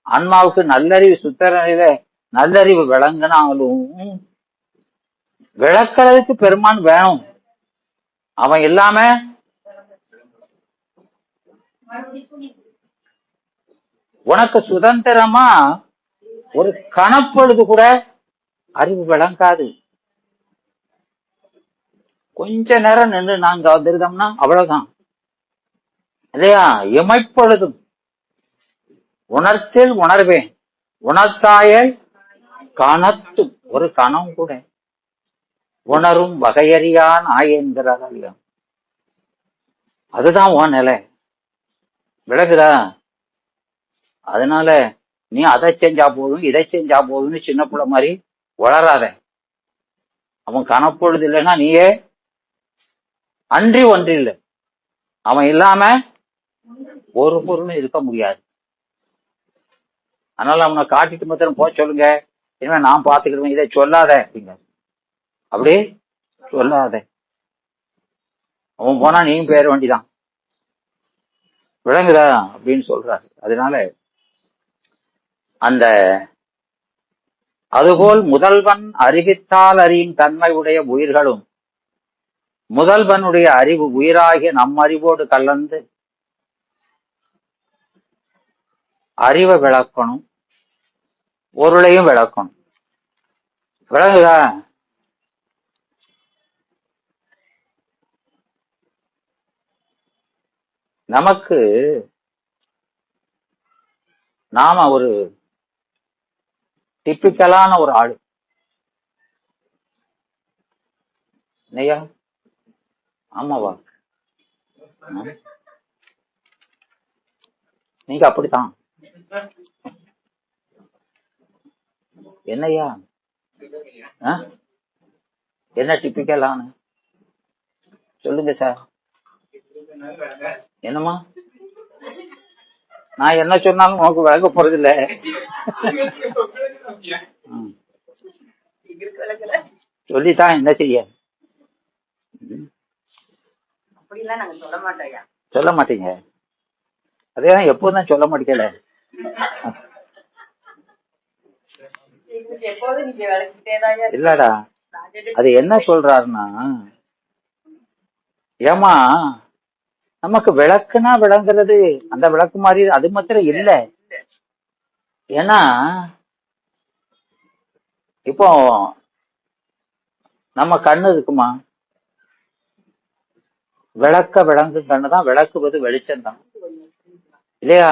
ஆன்மாவுக்கு நல்லறிவு சுத்தறில நல்லறிவு விளங்கினாலும் விளக்குறதுக்கு பெருமான் வேணும். அவன் இல்லாம உனக்கு சுதந்திரமா ஒரு கணப்பொழுது கூட அறிவு விளங்காது. கொஞ்ச நேரம் நின்று நாங்க வந்துருந்தோம்னா அவ்வளவுதான் இல்லையா? இமைப்பொழுதும் உணர்த்தில் உணர்வேன், உணர்த்தாயல் கணத்து ஒரு கணம் கூட உணரும் வகையறியான் ஆயென்கிறார் இல்லையா? அதுதான் உன் நிலை, விளக்குதா? அதனால நீ அதை செஞ்சா போதும் இதை செஞ்சா போதும்னு சின்ன பிள்ளை மாதிரி வளராத. அவன் கணப்பொழுது இல்லைன்னா நீயே அன்றி ஒன்று இல்லை. அவன் இல்லாம ஒரு பொருளும் இருக்க முடியாது. அதனால அவனை காட்டிட்டு மாத்திரம் போக சொல்லுங்க, இனிமே நான் பாத்துக்கிடுவேன், இதை சொல்லாத அப்படிங்க. அப்படி சொல்லாத, அவன் போனா நீயும் பேர வேண்டிதான், விளங்குதா அப்படின்னு சொல்றாரு. அதனால அந்த அதுபோல் முதல்வன் அறிவித்தால் அறியும் தன்மை உடைய உயிர்களும் முதல்வனுடைய அறிவு உயிராகிய நம் அறிவோடு கலந்து அறிவை விளக்கணும், பொருளையும் விளக்கணும். விளங்குதா? நமக்கு நாம ஒரு டிப்பிக்கலான ஒரு ஆளு இல்லையா? ஆமாவா? நீங்க அப்படித்தான். என்னையா? என்ன டிப்பிக்கலான சொல்லுங்க சார். என்னமா? நான் என்ன சொன்னாலும் உனக்கு விளக்க போறது இல்ல. சொல்லித்தான் என்ன செய்ய? சொல்ல மாட்டீங்க. அதேதான் எப்போதும் சொல்ல மாட்டேங்கல. இல்லடா, அது என்ன சொல்றாருன்னா, ஏமா நமக்கு விளக்குனா விளங்குறது அந்த விளக்கு மாதிரி அது மாத்திரம் இல்ல. ஏன்னா இப்போ நம்ம கண்ணு இருக்குமா, விளக்க விளங்கு கண்ணுதான், விளக்குவது வெளிச்சம் தான் இல்லையா?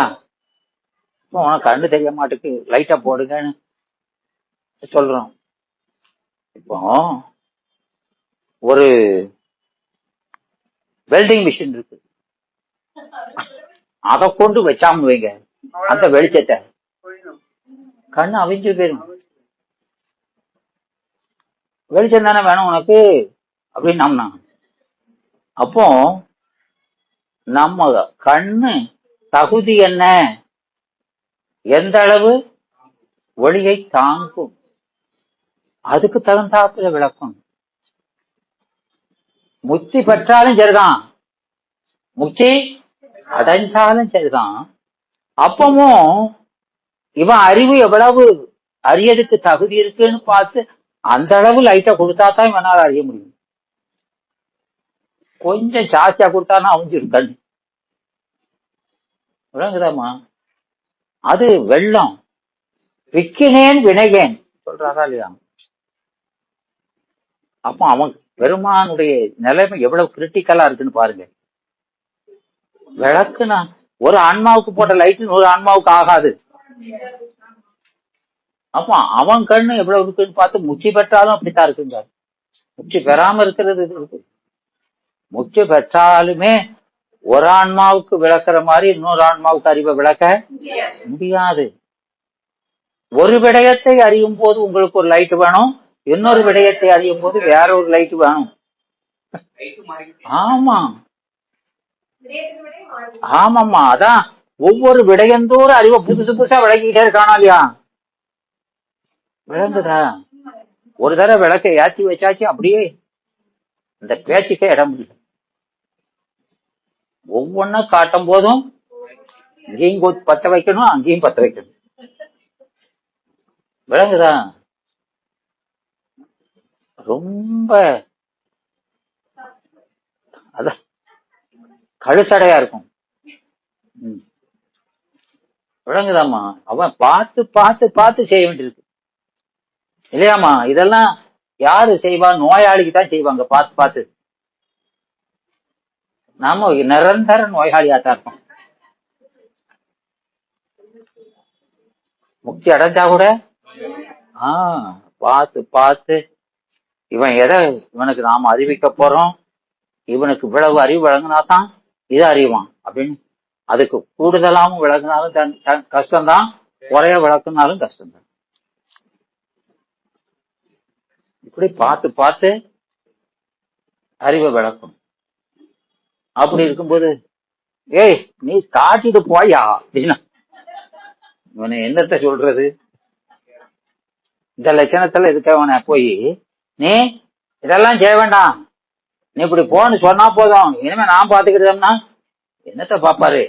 இப்போ உனக்கு கண்ணு தெரிய மாட்டுக்கு, லைட்டா போடுங்கன்னு சொல்றோம். இப்போ ஒரு வெல்டிங் மிஷின் இருக்கு, அதை கொண்டு வச்சாம வைங்க அந்த வெளிச்சத்தை, கண்ணு அவிஞ்சு போயிடும். வெளிச்சம் தானே வேணும் உனக்கு அப்படின்னு. அப்போ நம்ம கண்ணு தகுதி என்ன, எந்த அளவு ஒளியை தாங்கும், அதுக்கு தகுந்தாப்புல விளக்கம். முக்தி பெற்றாலும் சரிதான், முக்தி அடைஞ்சாலும் சரிதான். அப்பவும் இவன் அறிவு எவ்வளவு அறியதுக்கு தகுதி இருக்குன்னு பார்த்து அந்த அளவு லைட்டை கொடுத்தா தான் இவனால அறிய முடியும். கொஞ்சம் ஜாஸ்தியா கொடுத்தானா அவிஞ்சிரும் கண். விளங்குதாமா? அது வெள்ளம். விக்கினேன் வினைகேன் சொல்றாரா இல்லையா? அப்ப அவன் பெருமானுடைய நிலைமை எவ்வளவு கிரிட்டிக்கலா இருக்குன்னு பாருங்க. விளக்குனா ஒரு ஆன்மாவுக்கு போட்ட லைட் 100 ஆன்மாவுக்கு ஆகாது. அப்ப அவன் கண்ணு எவ்வளவு இருக்குன்னு பார்த்து முச்சி பெற்றாலும் அப்படித்தான் இருக்குங்க. முச்சி பெறாம இருக்கிறது இருக்கு. முச்சி பெற்றாலுமே ஒரு ஆன்மாவுக்கு விளக்குற மாதிரி இன்னொரு ஆன்மாவுக்கு அறிவை விளக்க முடியாது. ஒரு விடயத்தை அறியும் போது உங்களுக்கு ஒரு லைட் வேணும், இன்னொரு விடயத்தை அறியும் போது வேற ஒரு லைட் வேணும். ஆமா ஆமாம்மா, அதான் ஒவ்வொரு விடயந்தோறும் அறிவை புதுசு புதுசா விளக்கிட்டே இருக்கானா இல்லையா? விளங்குதா? ஒரு தடவை விளக்க ஏற்றி வச்சாச்சு, அப்படியே இந்த பேச்சுக்கே இடம் இல்லை. ஒவ்வொன்னா காட்டும் போதும் இங்கேயும் பத்த வைக்கணும், அங்கேயும் பத்த வைக்கணும். விளங்குதா? ரொம்ப அதான் கழுசடையா இருக்கும். விளங்குதாமா? அவன் பார்த்து பார்த்து பார்த்து செய்ய வேண்டியிருக்கு இல்லையாமா? இதெல்லாம் யாரு செய்வா? நோயாளிக்கு தான் செய்வாங்க பார்த்து பார்த்து. நாம நிரந்தர நோயாளியாத்தான் இருப்போம். முக்தி அடைஞ்சா கூட பார்த்து பார்த்து இவன் எதை இவனுக்கு நாம அறிவிக்க போறோம், இவனுக்கு இவ்வளவு அறிவு வழங்கினாதான் இதை அறிவான் அப்படின்னு. அதுக்கு கூடுதலாகவும் விளக்குனாலும் கஷ்டம்தான், குறைய விளக்குனாலும் கஷ்டம்தான். இப்படி பார்த்து பார்த்து அறிவை விளக்கணும். அப்படி இருக்கும்போது ஏய் நீ காட்டிட்டு போயா அப்படின்னா இவனை என்னத்த சொல்றது? இந்த லட்சணத்துல இருக்கவன போய் நீ இதெல்லாம் செய்ய வேண்டாம், நீ இப்படி போன்னு சொன்னா போதும், இனிமே நான் பாத்துக்கிட்டோம்னா என்னத்த பாப்பாரு?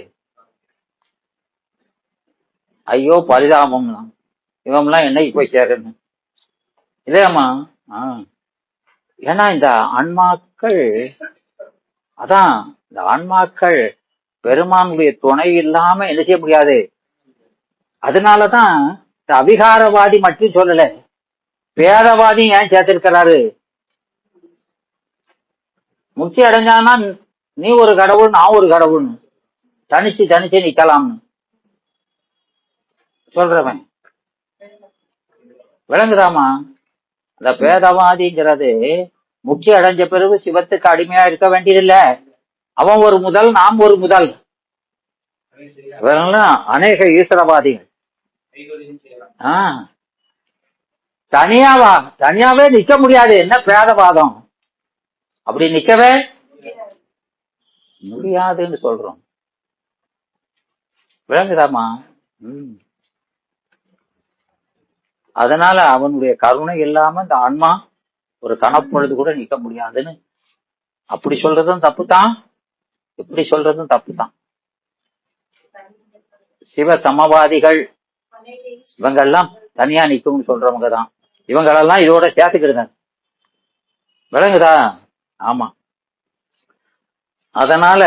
ஐயோ பரிதாபம், இவன்லாம் என்னைக்கு போய் சேரணும். இல்லையாம்மா? ஆ. ஏன்னா இந்த ஆன்மாக்கள், அதான் இந்த ஆன்மாக்கள் பெருமானுடைய துணை இல்லாம என்ன செய்ய முடியாது. அதனாலதான் இந்த அவிகாரவாதி மட்டும் சொல்லல, பேதவாதி ஏன் சேர்த்திருக்கிறாரு. முக்தி அடைஞ்சானா நீ ஒரு கடவுள் நான் ஒரு கடவுள் தனிச்சு தனிச்சு நிக்கலாம்னு சொல்றவன் விளங்குதாமா? இந்த பேதவாதிங்கிறது முக்தி அடைஞ்ச பிறகு சிவத்துக்கு அடிமையா இருக்க வேண்டியதில்ல. அவன் ஒரு முதல், நாம் ஒரு முதல். இவங்கெல்லாம் அநேக ஈஸ்வரவாதிகள். தனியாவே நிக்க முடியாது. என்ன பேதவாதம், அப்படி நிக்கவே முடியாதுன்னு சொல்றோம். விளங்குதாமா? அதனால அவனுடைய கருணை இல்லாம இந்த ஆன்மா ஒரு கணப்பொழுது கூட நிக்க முடியாதுன்னு அப்படி சொல்றதும் தப்புதான், இப்படி சொல்றதும் தப்புதான். சிவ சமவாதிகள் இவங்கெல்லாம் தனியா நிக்கும்னு சொல்றவங்க தான். இவங்களெல்லாம் இதோட சேர்த்துக்கிடுங்க. விளங்குதா? ஆமா. அதனால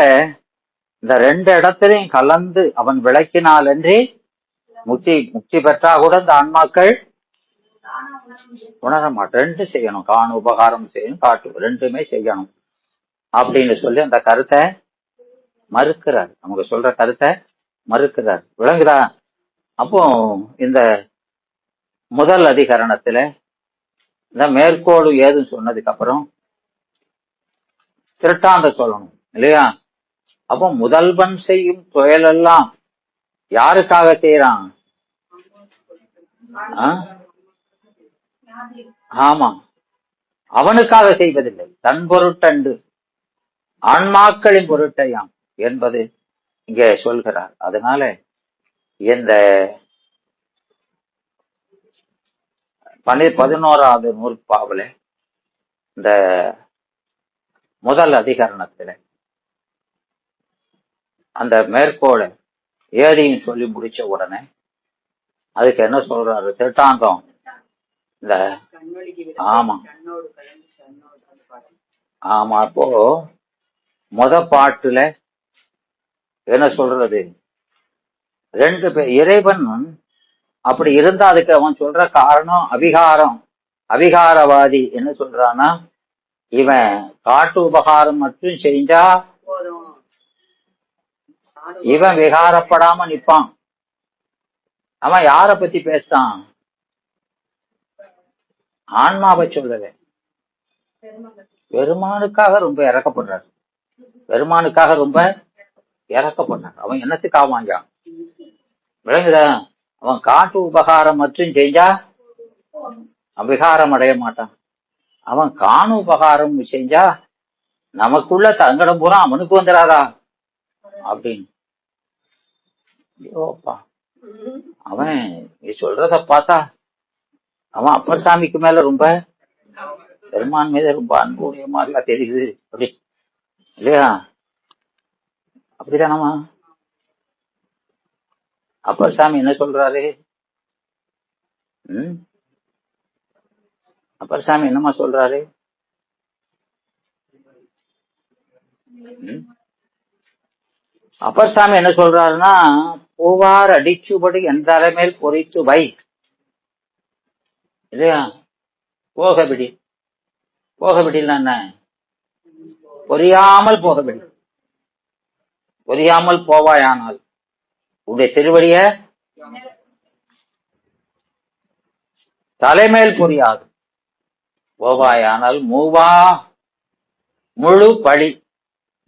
இந்த ரெண்டு இடத்திலையும் கலந்து அவன் விளக்கினால் என்று முக்தி பெற்றா கூட இந்த ஆன்மாக்கள் உணர மாட்டேன். ரெண்டு செய்யணும், காண உபகாரம் செய்யணும், காட்டு ரெண்டுமே செய்யணும் அப்படின்னு சொல்லி அந்த கருத்தை மறுக்கிறார். நமக்கு சொல்ற கருத்தை மறுக்கிறார். விளங்குதா? அப்போ இந்த முதல் அதிகரணத்துல இந்த மேற்கோடு ஏதுன்னு சொன்னதுக்கு அப்புறம் திருட்டாந்த சொல்லணும் இல்லையா? அப்போ முதல்வன் செய்யும் தொழிலெல்லாம் யாருக்காக செய்யறான்? ஆமா, அவனுக்காக செய்வதில்லை, தன் பொருட்டண்டு ஆன்மாக்களின் பொருட்டையாம் என்பது இங்கே சொல்கிறார். அதனால இந்த 11வது நூற்பாவில இந்த முதல் அதிகரணத்துல அந்த மேற்கோளை ஏதியும் சொல்லி முடிச்ச உடனே அதுக்கு என்ன சொல்றாரு திருட்டாந்தம். இந்த ஆமா ஆமா அப்போ முத பாட்டுல என்ன சொல்றது, ரெண்டு பேர் இறைவன் அப்படி இருந்தா அதுக்கு அவன் சொல்ற காரணம் அவிகாரம். அவிகாரவாதி என்ன சொல்றான்னா, இவன் காட்டு உபகாரம் மட்டும் செஞ்சா இவன் விகாரப்படாம நிப்பான். அவன் யார பத்தி பேசுறான்? ஆன்மாவை சொல்லல, பெருமானுக்காக ரொம்ப இறக்கப்படுறார். பெருமானுக்காக ரொம்ப இறக்கப்படுறார். அவன் என்னத்துக்காக வாங்கான்? விளங்குதா? அவன் காட்டு உபகாரம் மட்டும் செஞ்சா அவிகாரம் அடைய மாட்டான். அவன் காணு உபகாரம் செஞ்சா நமக்குள்ள தங்கடம் பூரா அவனுக்கு வந்துடாதா அப்படின்னு. ஐயோப்பா, அவன் நீ சொல்றத பார்த்தா அவன் அப்பர் சாமிக்கு மேல ரொம்ப பெருமான் மீது ரொம்ப அன்புடைய மாதிரிலாம் தெரியுது அப்படி இல்லையா? அப்படிதானமா? அப்பர் சாமி என்ன சொல்றாரு? அப்பர் சாமி என்னமா சொல்றாரு? அப்பர் சாமி என்ன சொல்றாருன்னா, பூவார் அடிச்சுபடி என் தலைமேல் பொறித்து வை இல்லையா? போகபிடி. போகபிடினா என்ன? பொறியாமல் போகபிடி. பொறியாமல் போவாயானால் உடைய திருவடிய தலைமேல் பொறியாது போவாயானால் மூவா முழு பழி,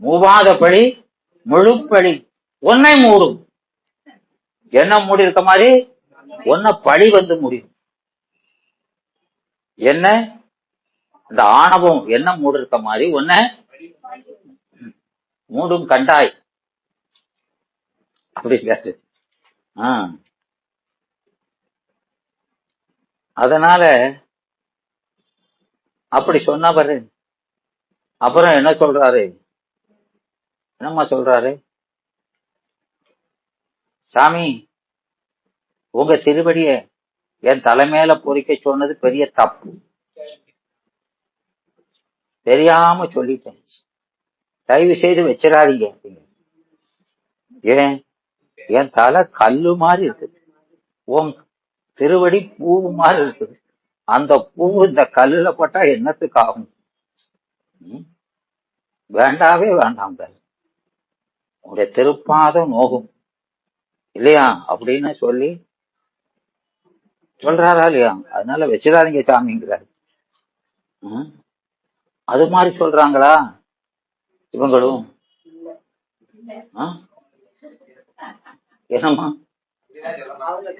மூவாத பழி முழு பழி ஒன்னை மூடும். என்ன மூடி இருக்க மாதிரி ஒன்ன பழி வந்து முடியும். என்ன இந்த ஆணவம் என்ன மூடு இருக்க மாதிரி ஒன்ன மூடும் கண்டாய் அப்படி இருக்காது. அதனால அப்படி சொன்னவரு அப்புறம் என்ன சொல்றாரு? என்னம்மா சொல்றாரு? சாமி, உங்க திருவடிய என் தலைமையில பொறிக்க சொன்னது பெரிய தப்பு. தெரியாம சொல்லிட்டேன், தயவு செய்து வச்சிடாதீங்க. ஏன்? என் தலை கல்லு மாதிரி இருக்குது, உன் திருவடி பூவு மாதிரி இருக்குது. அந்த பூவு இந்த கல்லுல பட்டா என்னத்துக்கு ஆகும்? ம்? வேண்டாவே வேண்டாம், உங்களுடைய திருப்பாதம் நோகும் இல்லையா அப்படின்னு சொல்லி சொல்றாரா இல்லையா? அதனால வச்சிடாதீங்க சாமிங்கிறாரு. ம்? அது மாதிரி சொல்றாங்களா இவங்களும்? ஆ? என்னம்மா? அவங்க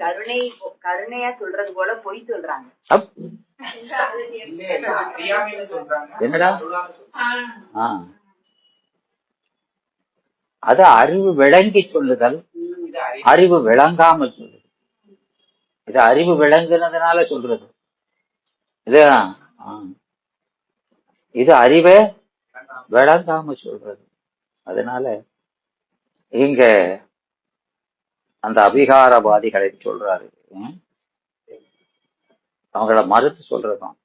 கருணையா சொல்றது போல பொய் சொல்றாங்க. அப், என்னடா? ஆ, அது அறிவு விளங்கி சொல்லுதல், அறிவு விளங்காமல் சொல்லுது. இது அறிவு விளங்குனதுனால சொல்றது இல்லையா? ஆ. இது அறிவை விளங்காம சொல்றது. அதனால இங்க அந்த அபிகாரவாதிகளை சொல்றாரு. அவங்கள மறுத்து சொல்றதும்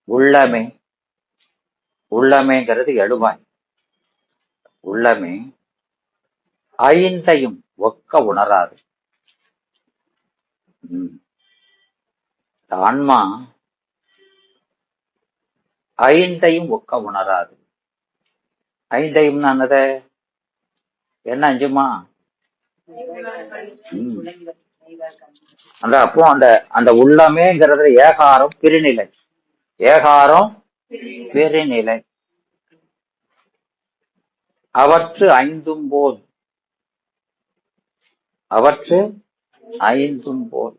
உள்ளமே. உள்ளமேங்கிறது எழுவாய். உள்ளமே ஐந்தையும் ஒக்க உணராது. ஆன்மா ஐந்தையும் ஒக்க உணராது. ஐந்தையும் என்னது? என்ன அஞ்சுமா? அந்த அப்போ அந்த அந்த உள்ளமேங்கிறது ஏகாரம் பிரிநிலை. ஏகாரம் பிரிநிலை. அவற்று ஐந்தும் போல். அவற்று ஐந்தும் போல்.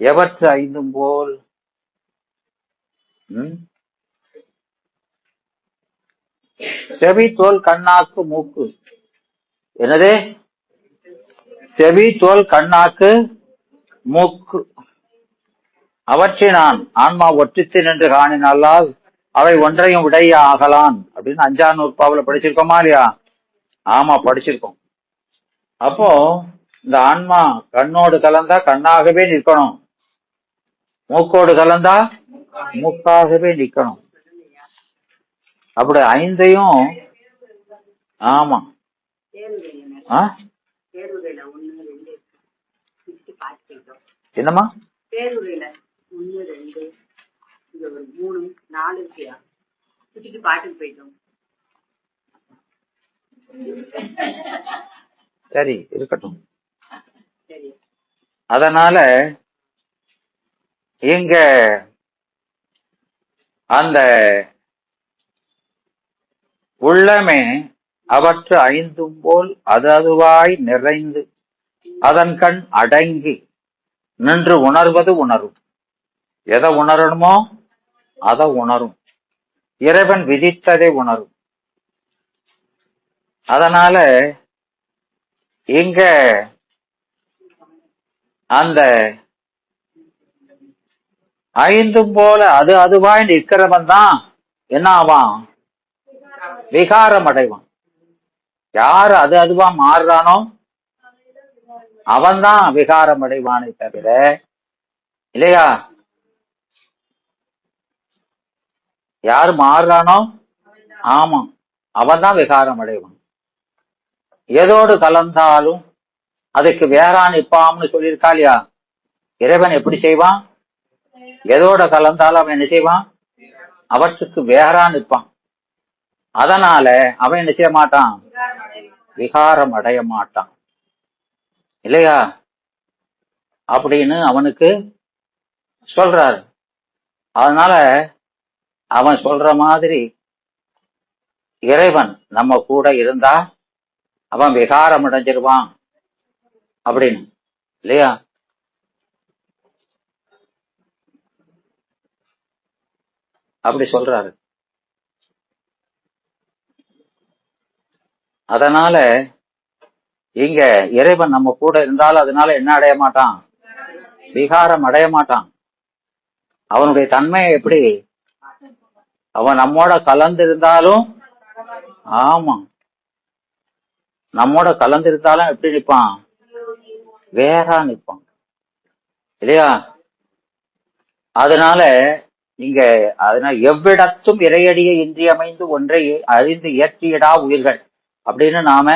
எவற்று ஐந்தும் போல்? செவி தோல் கண்ணாக்கு மூக்கு. என்னது? செவி தோல் கண்ணாக்கு மூக்கு. அவற்றினான் ஆன்மா ஒற்றித்து நின்று காணினாலால் அவை ஒன்றையும் உடைய ஆகலான் அப்படின்னு 5ஆம் நூற்பாவுல படிச்சிருக்கோமா இல்லையா? ஆமா, படிச்சிருக்கோம். அப்போ இந்த ஆன்மா கண்ணோடு கலந்தா கண்ணாகவே நிற்கணும், மூக்கோடு கலந்தா மூக்காகவே நிற்கணும். அப்படி ஐந்தையும். ஆமா. என்னம்மா? பேருரையில 1 2 3 4 சுத்திட்டு பாட்டுக்கு போயிட்டோம். சரி, இருக்கட்டும். அதனால இங்க அந்த உள்ளமே அவற்று ஐந்தும் போல் அது அதுவாய் நிறைந்து அதன் கண் அடங்கி நின்று உணர்வது உணரும். எதை உணரணுமோ அதை உணரும். இறைவன் விதித்ததை உணரும். அதனால இங்க அந்த ஐந்தும் போல அது அதுவாய் நிற்கிறவன் தான் என்ன ஆவான்? விகாரம் அடைவான். யாரு அது அதுவா மாறுறானோ அவன்தான் விகாரம் அடைவானே தவிர, இல்லையா? யாரு மாறுறானோ ஆமா அவன் தான் விகாரம் அடைவான். எதோடு கலந்தாலும் அதுக்கு வேறா நிற்பாம்னு சொல்லியிருக்கா இல்லையா? இறைவன் எப்படி செய்வான்? எதோட கலந்தாலும் அவன் என்ன செய்வான்? அவற்றுக்கு வேறா நிற்பான். அதனால அவன் என்ன செய்ய மாட்டான்? விகாரம் அடைய மாட்டான், இல்லையா? அப்படின்னு அவனுக்கு சொல்றாரு. அதனால அவன் சொல்ற மாதிரி இறைவன் நம்ம கூட இருந்தா அவன் விகாரம் அடைஞ்சிருவான் அப்படின்னு, இல்லையா? அப்படி சொல்றாரு. அதனால இங்க இறைவன் நம்ம கூட இருந்தாலும் அதனால என்ன அடைய மாட்டான்? விகாரம் அடைய மாட்டான். அவனுடைய தன்மை எப்படி? அவன் நம்மோட கலந்திருந்தாலும், ஆமா, நம்மோட கலந்திருந்தாலும் எப்படி நிற்பான்? வேறா நிற்பான், இல்லையா? அதனால இங்க அதனால எவ்விடத்தும் இறையடியை இன்றியமைந்து ஒன்றை அறிந்து இயற்றியடா உயிர்கள் அப்படின்னு நாம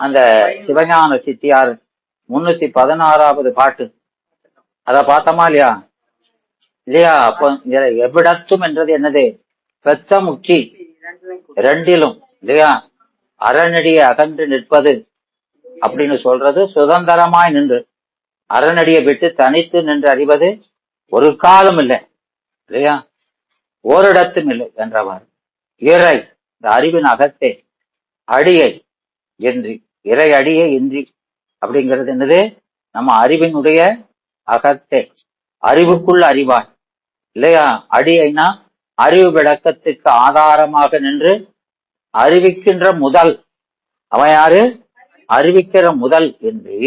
அந்த சிவஞான சித்தியார் 316வது பாட்டு அத பார்த்தோமா இல்லையா? இல்லையா? அப்போ எவ்விடத்தும் என்றது என்னது? பெத்த முக்தி ரெண்டிலும் இல்லையா? அறநடியை அகன்று நிற்பது அப்படின்னு சொல்றது சுதந்திரமாய் நின்று அறநடியை விட்டு தனித்து நின்று அறிவது ஒரு காலம் இல்லை இல்லையா? ஓரிடத்தும் இல்லை என்றவாறு இறை இந்த அறிவின் அகத்தே அடியை இன்றி இறை அடியை இன்றி அப்படிங்கிறது என்னது? நம்ம அறிவினுடைய அகத்தே அறிவுக்குள் அறிவாய் இல்லையா? அடியைனா அறிவு விளக்கத்துக்கு ஆதாரமாக நின்று அறிவிக்கின்ற முதல். அவன் யாரு? அறிவிக்கிற முதல் என்று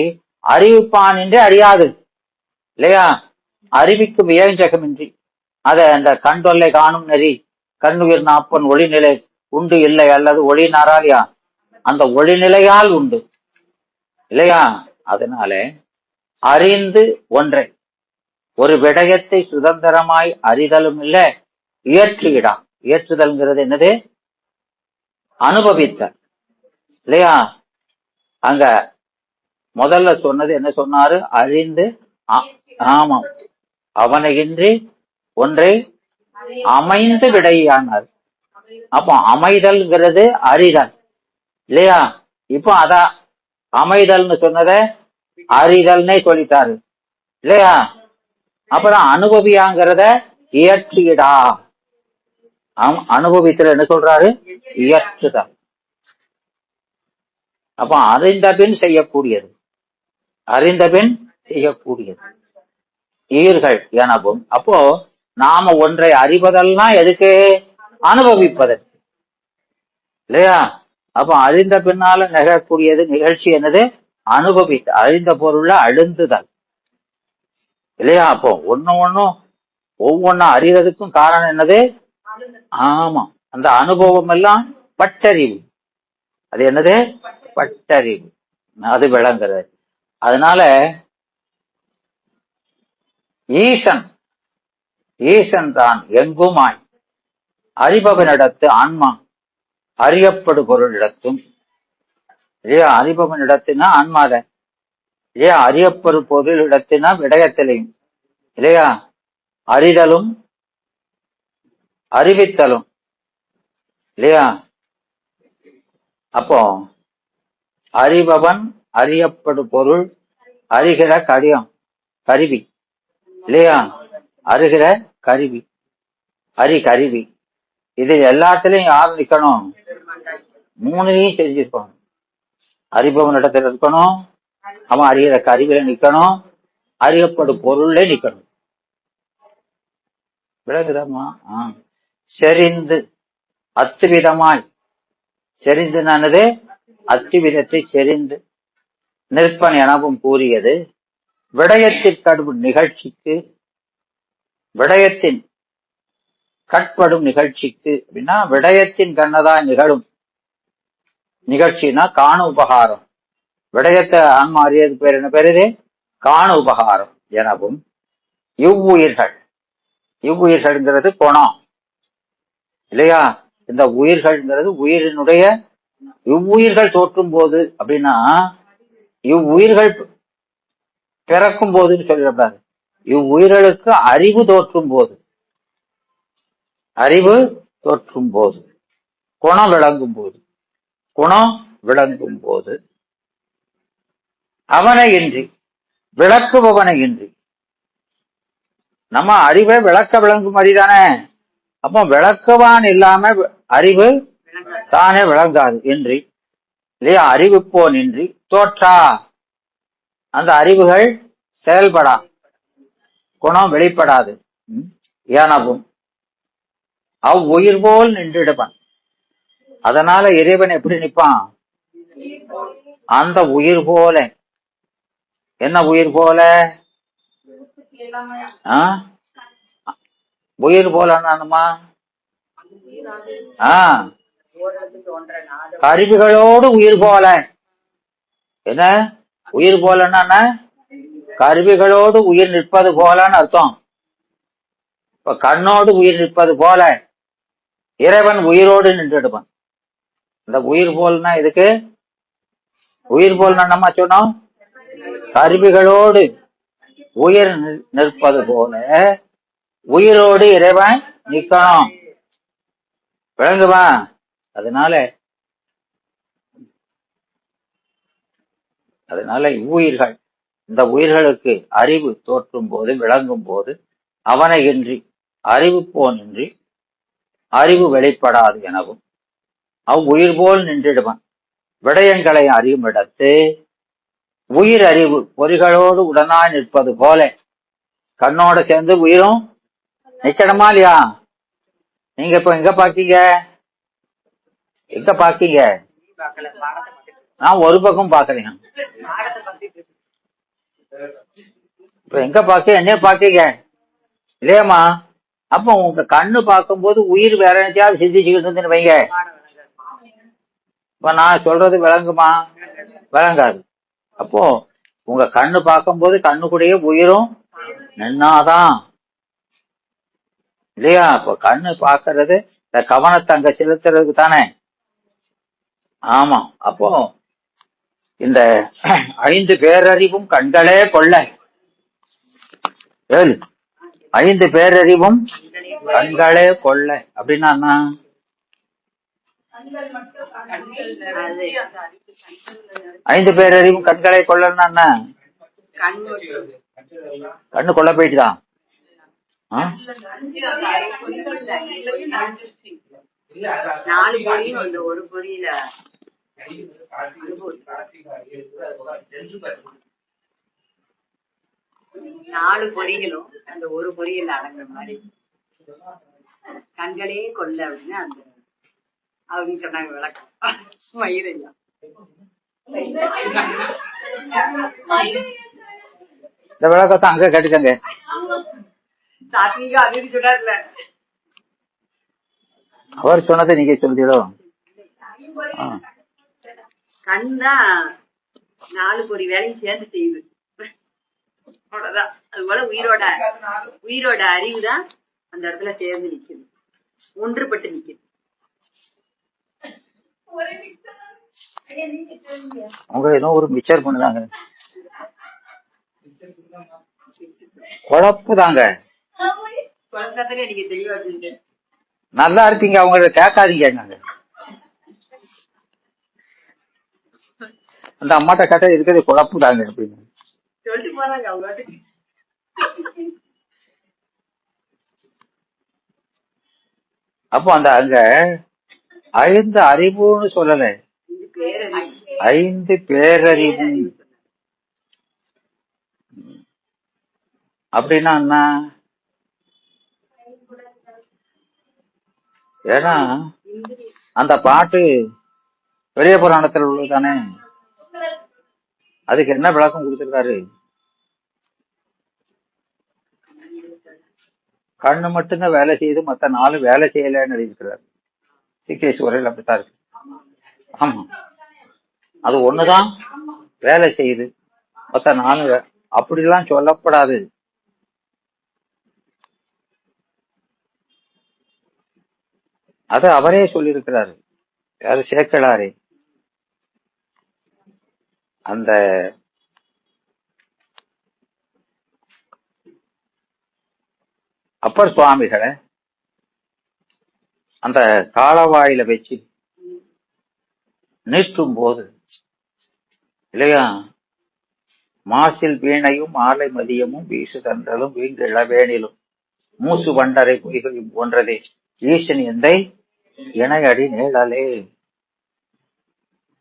அறிவிப்பான் என்று அறியாது இல்லையா? அறிவிக்கும் வியஞ்சகமின்றி அத அந்த கண்டொல்லை காணும் நெறி கண்ணுயிர் நாப்பன் ஒளிநிலை உண்டு இல்லை அல்லது ஒளினாராலியா அந்த ஒளிநிலையால் உண்டு இல்லையா? அதனால அறிந்து ஒன்றை ஒரு விடயத்தை சுதந்திரமாய் அறிதலும் இல்ல இயற்றுகிடா. இயற்றுதல்ங்கிறது என்னது? அனுபவித்தல் இல்லையா? அங்க முதல்ல சொன்னது என்ன சொன்னாரு? அறிந்து ஆமாம் அவனையின்றி ஒன்றை அமைந்து விடையானார். அப்போ அமைதல்ங்கிறது அறிதல் இல்லையா? இப்போ அத அமைதல்னு சொன்னத அறிதல்னே சொல்லிட்டாரு இல்லையா? அப்புறம் அனுபவியாங்கிறத இயற்றிடா. அனுபவித்துல என்ன சொல்றாரு? இயற்றுதல். அப்ப அறிந்தபின் செய்யக்கூடியது, அறிந்தபின் செய்யக்கூடியது ஈர்கள் எனவும். அப்போ நாம ஒன்றை அறிவதெல்லாம் எதுக்கு? அனுபவிப்பதற்கு இல்லையா? அப்ப அறிந்த பின்னால நிகழக்கூடியது நிகழ்ச்சி என்னது? அனுபவித்து அறிந்த பொருள்ல அழுந்துதல் இல்லையா? அப்போ ஒன்னும் ஒவ்வொன்னும் அறிவதற்கும் காரணம் என்னது? ஆமா அந்த அனுபவம் எல்லாம் பட்டறிவு. அது என்னது? பட்டறிவு. அது விளங்குறது. அதனால ஈசன் தான் எங்குமாய் அறிபவனிடத்து ஆன்மா அறியப்படு பொருளிடத்தும் இல்லையா? அறிபவனிடத்தினா ஆன்மாத இல்லையா? அறியப்படு பொருளிடத்தினா விடயத்திலையும் இல்லையா? அறிதலும் அறிவித்தலும் இல்லையா? அப்போ அறிபவன் அறியப்படு பொருள் அறிகிற கருவி இல்லையா? அறிகிற கருவி கருவி இது எல்லாத்திலையும் யார் நிக்கணும்? மூணையும் செஞ்சிருக்கணும். அறிபவன் இடத்துல இருக்கணும், அவன் அறிகிற கருவில நிக்கணும், அறியப்படும் பொருள்ல நிக்கணும். விளங்குதாமா? செறிந்து அத்துவிதமாய் செறிந்து நானது அத்துவிதத்தை செறிந்து நிற்பன் எனவும் கூறியது விடயத்திற்கடும் நிகழ்ச்சிக்கு, விடயத்தின் கட்படும் நிகழ்ச்சிக்கு அப்படின்னா விடயத்தின் கண்ணதாய் நிகழும் நிகழ்ச்சினா காண உபகாரம். விடயத்தை ஆன்மா அறியது பேர் என்ன பேரு? காண உபகாரம் எனவும் இவ்வுயிர்கள்ங்கிறது குணம் இல்லையா? இந்த உயிர்கள்ங்கிறது உயிரினுடைய இவ்வுயிர்கள் தோற்றும் போது அப்படின்னா இவ்வுயிர்கள் பிறக்கும் போதுன்னு சொல்லிடக்கூடாது. இவ்வுயிர்களுக்கு அறிவு தோற்றும் போது, அறிவு தோற்றும் போது, குணம் விளங்கும் போது அவனை இன்றி விளக்குபவனை இன்றி நம்ம அறிவை விளங்கும் அறிதானே. அப்போ விளக்குவான் இல்லாம அறிவு தானே விளங்காது இன்றி இல்லையா? அறிவிப்போன் இன்றி தோற்றா அந்த அறிவுகள் செயல்படா, குணம் வெளிப்படாது எனவும் அவ்வுயிர் போல் நின்றுடுவன். அதனால இறைவன் எப்படி நிற்பான்? அந்த உயிர் போல. என்ன உயிர் போல? உயிர் போலன்னா கருவிகளோடு உயிர் போல. என்ன உயிர் போலன்னா கருவிகளோடு உயிர் நிற்பது போலன்னு அர்த்தம் இப்ப கண்ணோடு உயிர் நிற்பது போல இறைவன் உயிரோடு நின்றுடுவான். இந்த உயிர் போல்னா இதுக்கு உயிர் போல் நம்ம சொன்னோம், கருவிகளோடு உயிர் நிற்பது போல உயிரோடு இறைவன் நிக்கணும். விளங்குவா? அதனால இவ்வுயிர்கள், இந்த உயிர்களுக்கு அறிவு தோற்றும் போது விளங்கும் போது அவனை இன்றி அறிவு போனின்றி அறிவு வெளிப்படாது எனவும் அவ்வுயிர் போல் நின்றிடுவன். விடயங்களை அறியும் இடத்து உயிர் அறிவு பொறிகளோடு உடனாய் நிற்பது போல கண்ணோட சேர்ந்து உயிரும் நிக்கணுமா இல்லையா? நீங்க இப்ப எங்க பாக்கீங்க? நான் ஒரு பக்கம் பாக்குறேன். இப்ப எங்க பாக்க என்ன பாக்கீங்க இல்லையாமா? அப்ப உங்க கண்ணு பார்க்கும்போது உயிர் வேற என்னத்தையாவது சிந்திச்சுக்கிட்டு இருந்துன்னு வைங்க, இப்ப நான் சொல்றது விளங்குமா? விளங்காது. அப்போ உங்க கண்ணு பார்க்கும்போது கண்ணுக்குடைய உயிரும் நின்னாதான் இல்லையா? அப்போ கண்ணு பாக்குறது இந்த கவனத்தை அங்க செலுத்துறதுக்கு தானே. ஆமா. அப்போ இந்த 5 பேரறிவும் கண்களே கொள்ள, 5 பேரறிவும் கண்களே கொள்ள அப்படின்னா என்ன? 5 பேரறிவும் கண்களை கொள்ளன்னா என்ன? கண்ணு கொள்ள போயிட்டுதான். ஒரு பொறியில 4 பொறிகளும் அந்த ஒரு பொறியில அடங்குற மாதிரி கண்களே கொள்ள அப்படின்னு அந்த அவங்க சொன்னாங்க விளக்கம். மயிரையா இந்த விளக்கத்தை அங்க கேட்டுக்கங்க. அவர் சொன்னதை நீங்க சொல்லிடும். கண் தான் 4 பொறி வேலையும் சேர்ந்து செய்யுது. அவ்வளவுதான். அது போல உயிரோட அறிவு தான் அந்த இடத்துல சேர்ந்து நிக்குது, ஒன்றுபட்டு நிக்குது. அவங்க ஏதோ ஒரு மிச்சர் பண்ணுதாங்க, குழப்பு தாங்க. நீங்க தெளிவா நல்லா இருப்பீங்க, அவங்க கேட்காதீங்க. அந்த அம்மாட்ட கேட்டா இருக்கிறது குழப்பு தாங்க அப்படின்னு சொல்லிட்டு போறாங்க அவங்க. அப்போ அந்த அங்க 5 அறிவுன்னு சொல்லல, 5 பேரறிவு அப்படின்னா என்ன? ஏன்னா அந்த பாட்டு பெரிய புராணத்தில் உள்ளது தானே. அதுக்கு என்ன விளக்கம் கொடுத்திருக்காரு? கண்ணு மட்டும்தான் வேலை செய்யுது, மத்த 4 வேலை செய்யலன்னு எழுதியிருக்கிறார். சீக்கிரேஸ்வரில் அப்படித்தான் இருக்கு. ஆமா, அது ஒண்ணுதான் வேலை செய்யுது, மத்த 4 அப்படிலாம் சொல்லப்படாது. அது அவரே சொல்லியிருக்கிறாரு. யாரு? சேக்கலாரே. அந்த அப்பர் சுவாமிகளை அந்த காலவாயில வச்சு நீட்டும் போது இல்லையா, மாசில் வீணையும் மாலை மதியமும் வீசு தன்றலும் வீங்கு இளவேனிலும் மூசு வண்டரை பொய்கையும் போன்றதே ஈசன் எந்தை இணையடி நேழலே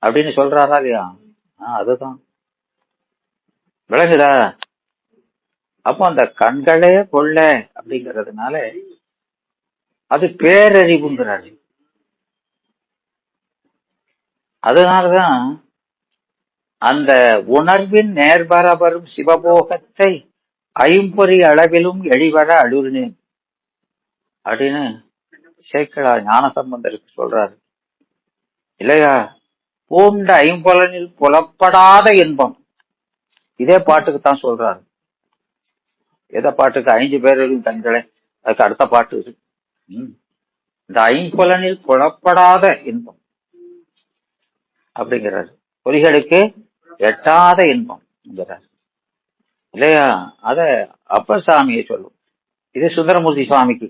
அப்படின்னு சொல்றாரா இல்லையா? அதுதான். விளங்குதா? அப்போ அந்த கண்களே கொள்ள அப்படிங்கிறதுனால அது பேரறிவுங்கிறாரு. அதனாலதான் அந்த உணர்வின் நேர்பரவரும் சிவபோகத்தை 5 அளவிலும் எழிவர அழுறினேன் அப்படின்னு சேக்கலார் ஞானசம்பந்தருக்கு சொல்றாரு இல்லையா? பூண்ட 5 புலப்படாத இன்பம். இதே பாட்டுக்கு தான் சொல்றாரு. எதை பாட்டுக்கு? 5 பேரையும் கண்களை அதுக்கு அடுத்த பாட்டு இருக்கு. இந்த ஐம்புலனில் புலப்படாத இன்பம் அப்படிங்கிறாரு. பொறிகளுக்கு எட்டாத இன்பம் இல்லையா? அத அப்பர் சாமியை சொல்லும். இது சுந்தரமூர்த்தி சுவாமிக்கு.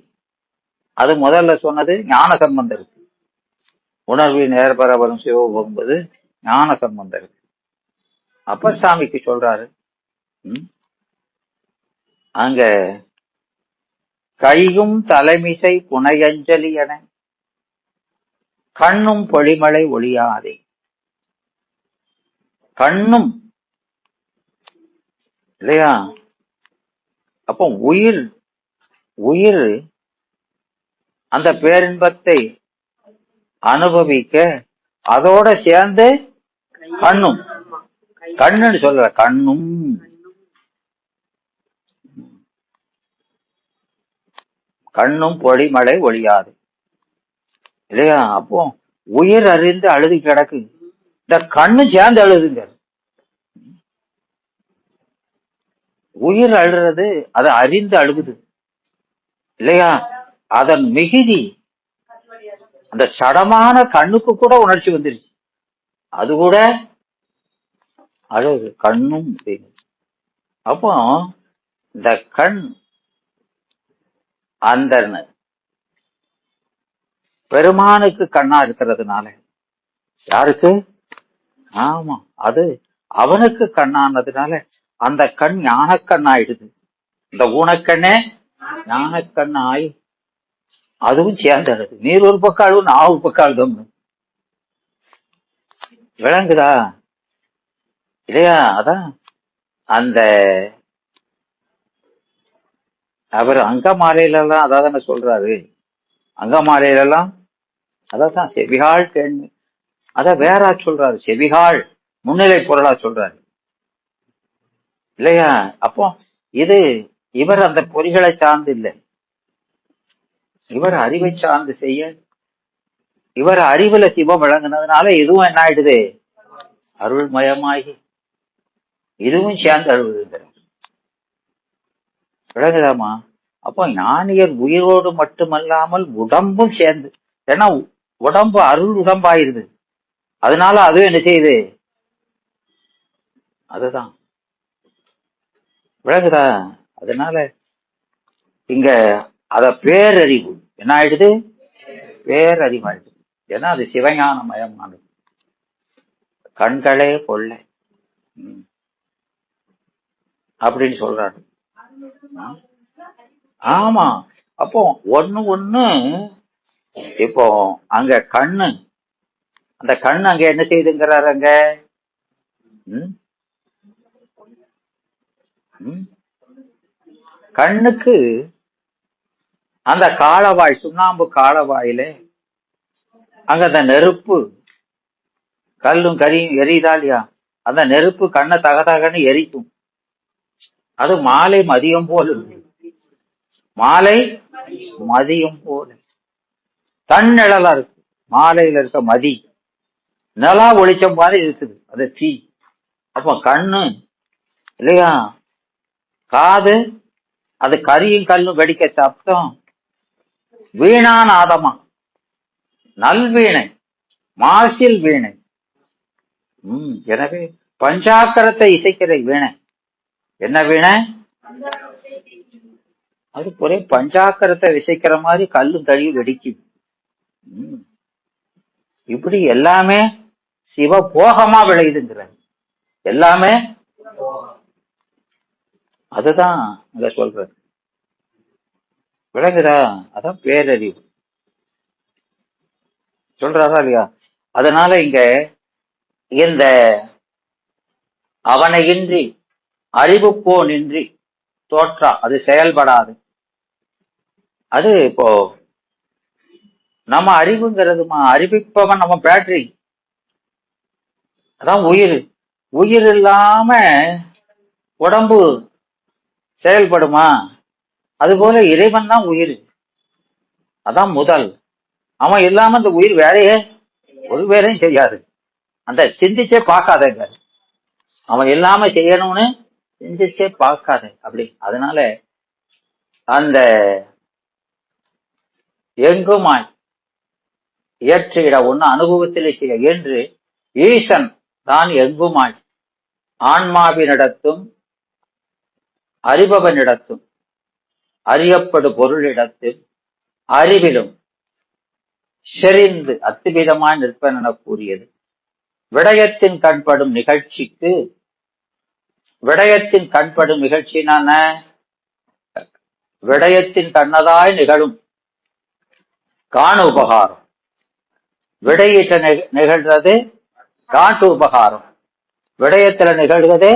அது முதல்ல சொன்னது ஞான சம்பந்தருக்கு. உணர்வின் நேர்பர வரும் சிவபோகும்போது ஞான சம்பந்தருக்கு. அப்பர் சாமிக்கு சொல்றாரு, அங்க கையும் தலைமிசை புனையஞ்சலி என கண்ணும் பொழிமலை ஒளியாதே. கண்ணும் இல்லையா? அப்போ உயிர் உயிர் அந்த பேரின்பத்தை அனுபவிக்க அதோட சேர்ந்து கண்ணும், கண்ணுன்னு சொல்ற கண்ணும் கண்ணும் பொழிமலை ஒளியாது இல்லையா? அப்போ உயிர் அறிந்து அழுது கிடக்கு, இந்த கண்ணு சேர்ந்து அழுதுங்க. உயிர் அழுறது அதை அறிந்து அழுகுது இல்லையா? அதன் மிகுதி அந்த சடமான கண்ணுக்கு கூட உணர்ச்சி வந்துருச்சு, அது கூட அழுது கண்ணும். அப்போ இந்த கண் அந்த பெருமானுக்கு கண்ணா இருக்கிறதுனால, யாருக்கு? ஆமா, அது அவனுக்கு கண்ணானதுனால அந்த கண் ஞானக்கண் ஆயிடுது. இந்த ஊனக்கண்ணே ஞானக்கண் ஆயி அதுவும் சேர்ந்து அழுது. நீர் ஒரு பக்கம் அழுவு, நான் ஒரு பக்கம் அழுதம். விளங்குதா இல்லையா? அதான் அந்த அவர் அங்கமாலையிலாம் அதாதான சொல்றாரு. அங்கமாலையிலாம் அதான் செவிகால் கேள்வி, அத வேற சொல்றாரு. செவிகால் முன்னிலை பொருளா சொல்றாரு இல்லையா? அப்போ இது இவர் அந்த பொறிகளை சார்ந்து இல்லை, இவர் அறிவை சார்ந்து செய்ய, இவர் அறிவுல சிவம் விளங்குனதுனால இதுவும் என்ன ஆயிடுது? அருள்மயமாகி இதுவும் சேர்ந்து அழுகுது. விளங்குதாமா? அப்போ ஞானியர் உயிரோடு மட்டுமல்லாமல் உடம்பும் சேர்ந்து, ஏன்னா உடம்பு அருள் உடம்பாயிருது, அதனால அதுவும் என்ன செய்யுது? அதுதான் விளங்குதா? அதனால இங்க அத பேரறிவு என்ன ஆயிடுது? பேரறிவாயிடுது. ஏன்னா அது சிவஞான மயமானது. கண்களே கொள்ள அப்படின்னு சொல்றாரு. ஆமா, அப்போ ஒண்ணு இப்போ அங்க கண்ணு, அந்த கண்ணு அங்க என்ன செய்யுதுங்கிறாரு? அங்க கண்ணுக்கு அந்த காலவாய், சுண்ணாம்பு காலவாயில அங்க அந்த நெருப்பு, கல்லும் கரியும் எரியுதா இல்லையா? அந்த நெருப்பு கண்ணை தகதகன்னு எரிக்கும். அது மாலை மதியம் போல இருக்கு, மாலை மதியம் போல தன்னிழலா இருக்கு. மாலையில இருக்க மதி நிலா ஒளிச்சம் மாதிரி இருக்குது, அது தீ. அப்ப கண்ணு இல்லையா? காது அது கரியும் கல்லும் வெடிக்க சப்தம், வீணாநாதமா, நல்வீணை, மாசில் வீணை. எனவே பஞ்சாக்கரத்தை இசைக்கிற வீணை என்ன வீணை? அது ஒரே பஞ்சாக்கரத்தை இசைக்கிற மாதிரி கல்லும் கழியும் வெடிக்குது. இப்படி எல்லாமே சிவ போகமா விளையுதுங்கிற, எல்லாமே அதுதான் அங்க சொல்றது. விளங்குதா? அதான் பேரறிவு சொல்றாரா இல்லையா? அதனால இங்க இந்த அவனையின்றி அறிவு போனின்றி தோற்றா, அது செயல்படாது. அது இப்போ நம்ம அறிவுங்கிறதுமா, அறிவிப்பவன் நம்ம பேட்டரி, அதான் உயிர். உயிர் இல்லாம உடம்பு செயல்படுமா? அதுபோல இறைவன் தான் உயிர், அதான் முதல். அவன் இல்லாம இந்த உயிர் வேலையே ஒரு வேலையும் செய்யாது, அந்த சிந்திச்சே பார்க்காதங்க. அவன் இல்லாம செய்யணும்னு சிந்திச்சே பார்க்காத அப்படி. அதனால அந்த எங்குமாய் இயற்றிட ஒன்னு அனுபவத்திலே செய்ய என்று ஈசன் தான் எங்குமாய் ஆன்மாவினிடத்தும் அறிபவனிடத்தும் அறியப்படு பொருளிடத்தில் அறிவிலும் செறிந்து அத்துவிதமாய் நிற்பன் என கூறியது. விடயத்தின் கண்படும் நிகழ்ச்சிக்கு விடயத்தின் கண்படும் நிகழ்ச்சினான விடயத்தின் கண்ணதாய் நிகழும் காண உபகாரம். விடயிட்ட நிகழ்றது காட்டு உபகாரம், விடயத்துல நிகழ்வது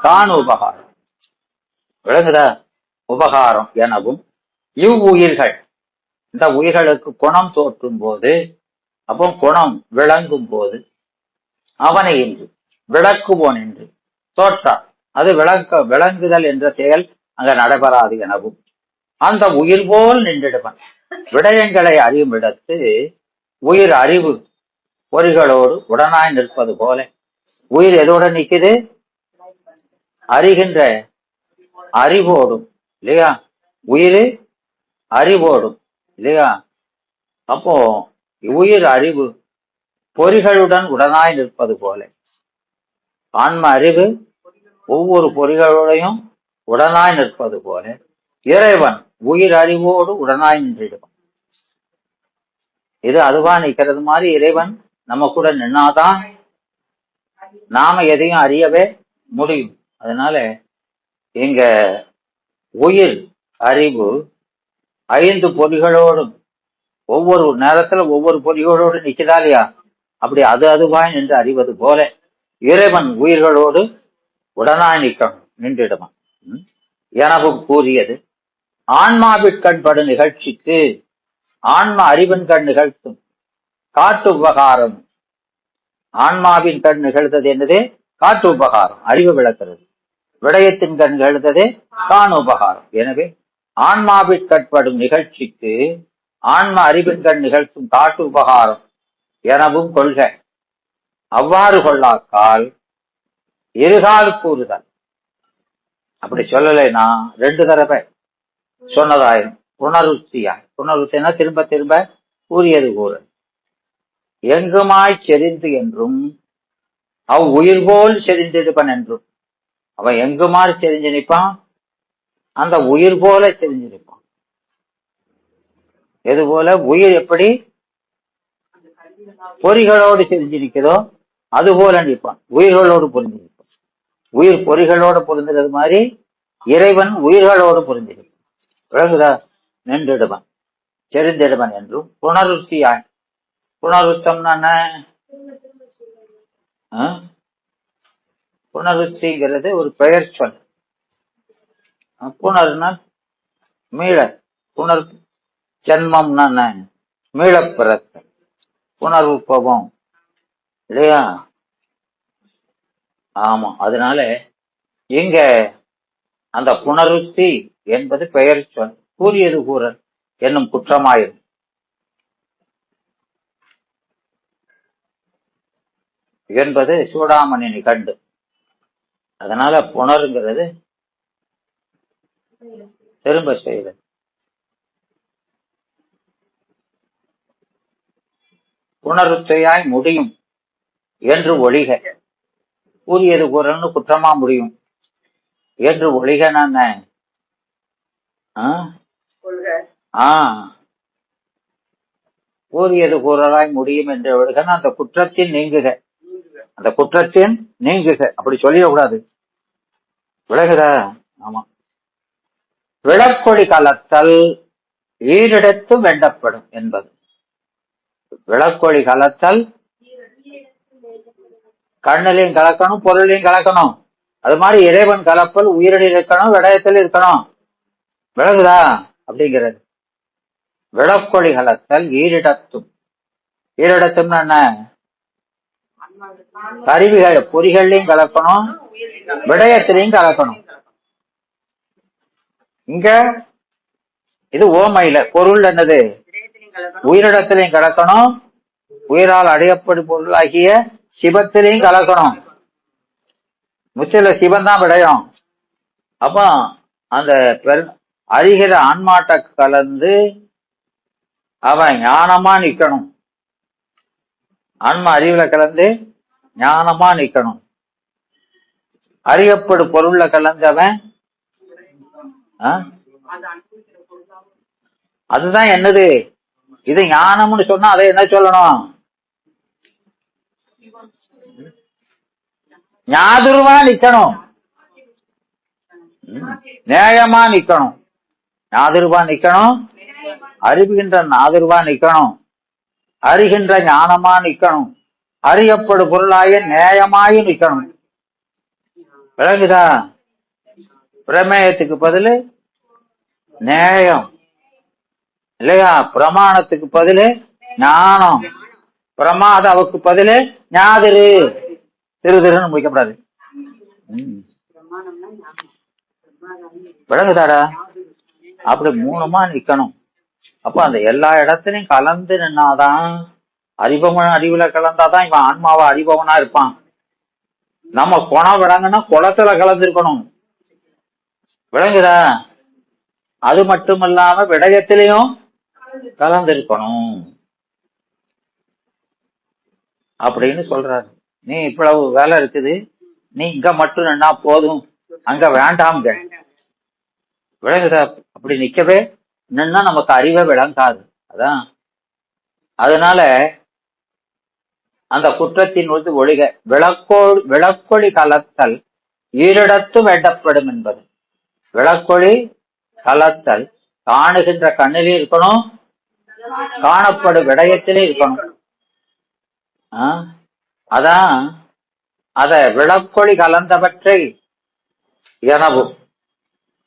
காண உபகாரம். விளங்குதா? உபகாரம் எனவும் இவ்வுயிர்கள், இந்த உயிர்களுக்கு குணம் தோற்றும் போது, அப்போ குணம் விளங்கும் போது அவனை என்று விளக்குவோன் என்று தோற்றான். அது விளங்குதல் என்ற செயல் அங்க நடைபெறாது எனவும் அந்த உயிர் போல் நின்றிடுவன். விடயங்களை அறியும் இடத்து உயிர் அறிவு பொறிகளோடு உடனாய் நிற்பது போல உயிர் எதோட நிக்குது? அறிகின்ற அறிவோடும் இல்லையா? உயிர் அறிவோடும் இல்லையா? அப்போ உயிர் அறிவு பொறிகளுடன் உடனாய் நிற்பது போல ஆன்ம அறிவு ஒவ்வொரு பொறிகளோடையும் உடனாய் நிற்பது போல இறைவன் உயிர் அறிவோடு உடனாய் நின்றிடுவான். இது அதுவா நிக்கிறது மாதிரி இறைவன் நம்ம கூட நின்னாதான் நாம எதையும் அறியவே முடியும். அதனால இங்க உயிர் அறிவு 5 பொறிகளோடும் ஒவ்வொரு நேரத்துல ஒவ்வொரு பொறிகளோடு நிக்கிறா இல்லையா? அப்படி அதுவாய் நின்று அறிவது போல இறைவன் உயிர்களோடு உடனாய் நிற்கணும், நின்றிடுவான் எனவும் கூறியது. ஆன்மாவிற்கண்படும் நிகழ்ச்சிக்கு ஆன்ம அறிவின் கண் நிகழ்த்தும் காட்டு உபகாரம். ஆன்மாவின் கண் நிகழ்த்தது என்னது? காட்டு உபகாரம், அறிவு விளக்கிறது. விடயத்தின் கண் நிகழ்த்தது காண உபகாரம். எனவே ஆன்மாவிற்கட்படும் நிகழ்ச்சிக்கு ஆன்ம அறிவின் கண் நிகழ்த்தும் காட்டு உபகாரம் எனவும் கொள்க. அவ்வாறு கொள்ளாக்கால் இருகால் கூறுதல். அப்படி சொல்லலைன்னா 2 தடவை சொன்னதாயிரும். புனருத்தியாய், புனருத்தினா திரும்ப திரும்ப கூறியது கூறு. எங்குமாய் செறிந்து என்றும் அவ் உயிர் போல் செறிந்திருப்பன் என்றும். அவன் எங்குமாறு செறிஞ்சு நிற்பான்? அந்த உயிர் போல செறிஞ்சு நிற்பான். எது போல? உயிர் எப்படி பொறிகளோடு செறிஞ்சு நிற்கிறதோ அது போல நிற்பான், உயிர்களோடு பொருந்தி நிற்பான். உயிர் பொறிகளோடு பொருந்துறது மாதிரி இறைவன் உயிர்களோடு பொருந்திருப்பான். விளங்குதா? நின்றிடுவன் செறிந்திடுவன் என்றும் புனருத்தியாய். புனருத்தம்னா புனருத்திங்கிறது ஒரு பெயர் சொல். புனர்னா மீள, புனர் ஜன்மம்னா மீளப்பிறத்தல், புனருப்பவம் இல்லையா? ஆமா. அதனால இங்க அந்த புனருத்தி என்பது பெயர் சொல். கூறியது கூறல் என்னும் குற்றமாயிரும் என்பது சூடாமணி நிகண்டு. அதனால புனருங்கிறது திரும்ப செய்தல். புனருத்தையாய் முடியும் என்று ஒழிக. கூறியது கூறல்னு குற்றமா முடியும் என்று ஒழிக. நான் கூறியது கூறலாய் முடியும் என்று ஒழிக. அந்த குற்றத்தின் நீங்குக, அந்த குற்றத்தின் நீங்குக அப்படி சொல்லிடக்கூடாது. விலகுதா? ஆமா. விளக்கொடி கலத்தல் ஈரிடத்து வேண்டப்படும் என்பது. விளக்கொடி கலத்தல் கண்ணிலையும் கலக்கணும், பொருளையும் கலக்கணும். அது மாதிரி இறைவன் கலப்பல் உயிரில் இருக்கணும், விடயத்தில் இருக்கணும். விளங்குதா? அப்படிங்கிறது. விளக்கொடி கலத்தல் ஈரிடத்தும். ஈரிடத்தும்னா என்ன? கருவிகள் பொறிகள்லையும் கலக்கணும், விடயத்திலையும் கலக்கணும். இங்க இது ஓமையில பொருள் என்னது? உயிரிடத்திலையும் கலக்கணும், உயிரால் அடையப்படும் பொருள் ஆகிய சிவத்திலையும் கலக்கணும். முச்சில சிவன் தான் விடயம். அப்போ அந்த அறிகிற ஆன்மாட்ட கலந்து அவன் ஞானமா நிக்கணும். ஆன்மா அறிவுல கலந்து ஞானமா நிக்கணும். அறியப்படும் பொருள்ல கலந்தவன் அதுதான் என்னது? இது ஞானம்னு சொன்னா அதை என்ன சொல்லணும்? ஞாதுருவா நிக்கணும், நேயமா நிக்கணும். ஞாதுருவா நிக்கணும், அறிவுகின்ற நாதுருவா நிக்கணும், அறிகின்ற ஞானமா நிக்கணும், அறியப்படும் பொருளாய நேயமாயி நிக்கணும். விளங்குதா? பிரமேயத்துக்கு பதில் நேயம் இல்லையா? பிரமாணத்துக்கு பதில் ஞானம், பிரமாதாவுக்கு பதில் ஞாதிரு. திருதிருன்னு முடிக்கப்படாது. விளங்குதாடா? அப்படி மூணுமா நிக்கணும். அப்ப அந்த எல்லா இடத்துலயும் கலந்து நின்னாதான், அறிபவன் அறிவுல கலந்தாதான் இவன் ஆன்மாவா அறிபவனா இருப்பான். நம்ம குணம் விளங்குனா குளத்துல கலந்துருக்கணும். விளங்குதா? அது மட்டும் இல்லாம விடயத்திலையும் கலந்திருக்கணும் அப்படின்னு சொல்றாரு. நீ இவ்வளவு வேலை இருக்குது, நீ இங்க மட்டும் நின்னா போதும், அங்க வேண்டாம்ங்க. விளங்குதா? அப்படி நிக்கவே நின்னா நமக்கு அறிவை விளங்காது. அதான் அதனால அந்த குற்றத்தின் வந்து ஒழிக விளக்கொளி கலத்தல் ஈரிடத்தும் வேண்டப்படும் என்பது. விளக்கொளி கலத்தல் காணுகின்ற கண்ணிலே இருக்கணும், காணப்படும் விடயத்திலே இருக்கணும். அதான் அத விளக்கொளி கலந்தவற்றை எனவும்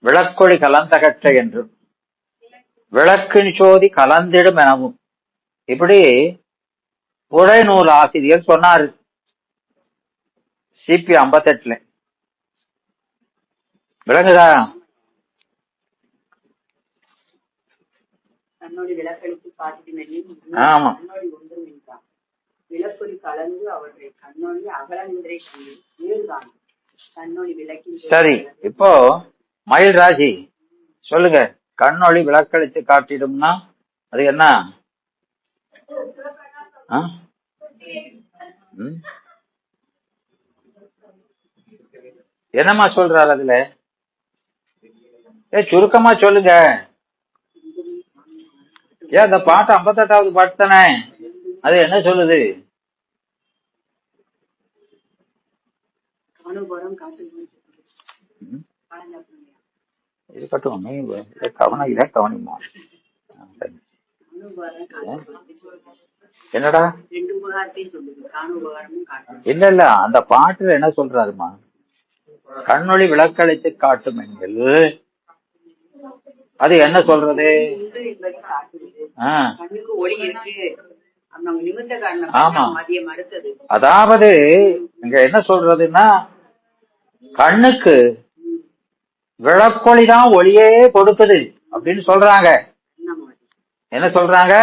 விளக்கொளி கலந்தகற்றை என்றும் விளக்கின் சோதி கலந்திடும் எனவும் இப்படி உரைநூல் ஆசிரியர் சொன்னாரு சிபி 58. விளங்குதா? ஆமா. சரி, இப்போ மயில் ராஜி சொல்லுங்க, கண்ணொளி விளக்களித்து காட்டிடும்னா அது என்ன? என்னமா சொல்றாரு அதுல? சுருக்கமா சொல்லுங்க. ஏன் அந்த பாட்டு 58வது பாட்டு தானே, அது என்ன சொல்லுது? இருக்கட்டும், நீ கவனம் இத கவனிமா. என்னடா? இல்ல அந்த பாட்டுல என்ன சொல்றாருமா? கண்ணொளி விளக்களித்து காட்டும் என்கில் அது என்ன சொல்றது? ஆமா, அதாவது இங்க என்ன சொல்றதுன்னா, கண்ணுக்கு விளக்கொளிதான் ஒளியே கொடுக்குது அப்படின்னு சொல்றாங்க. என்ன சொல்றாங்க?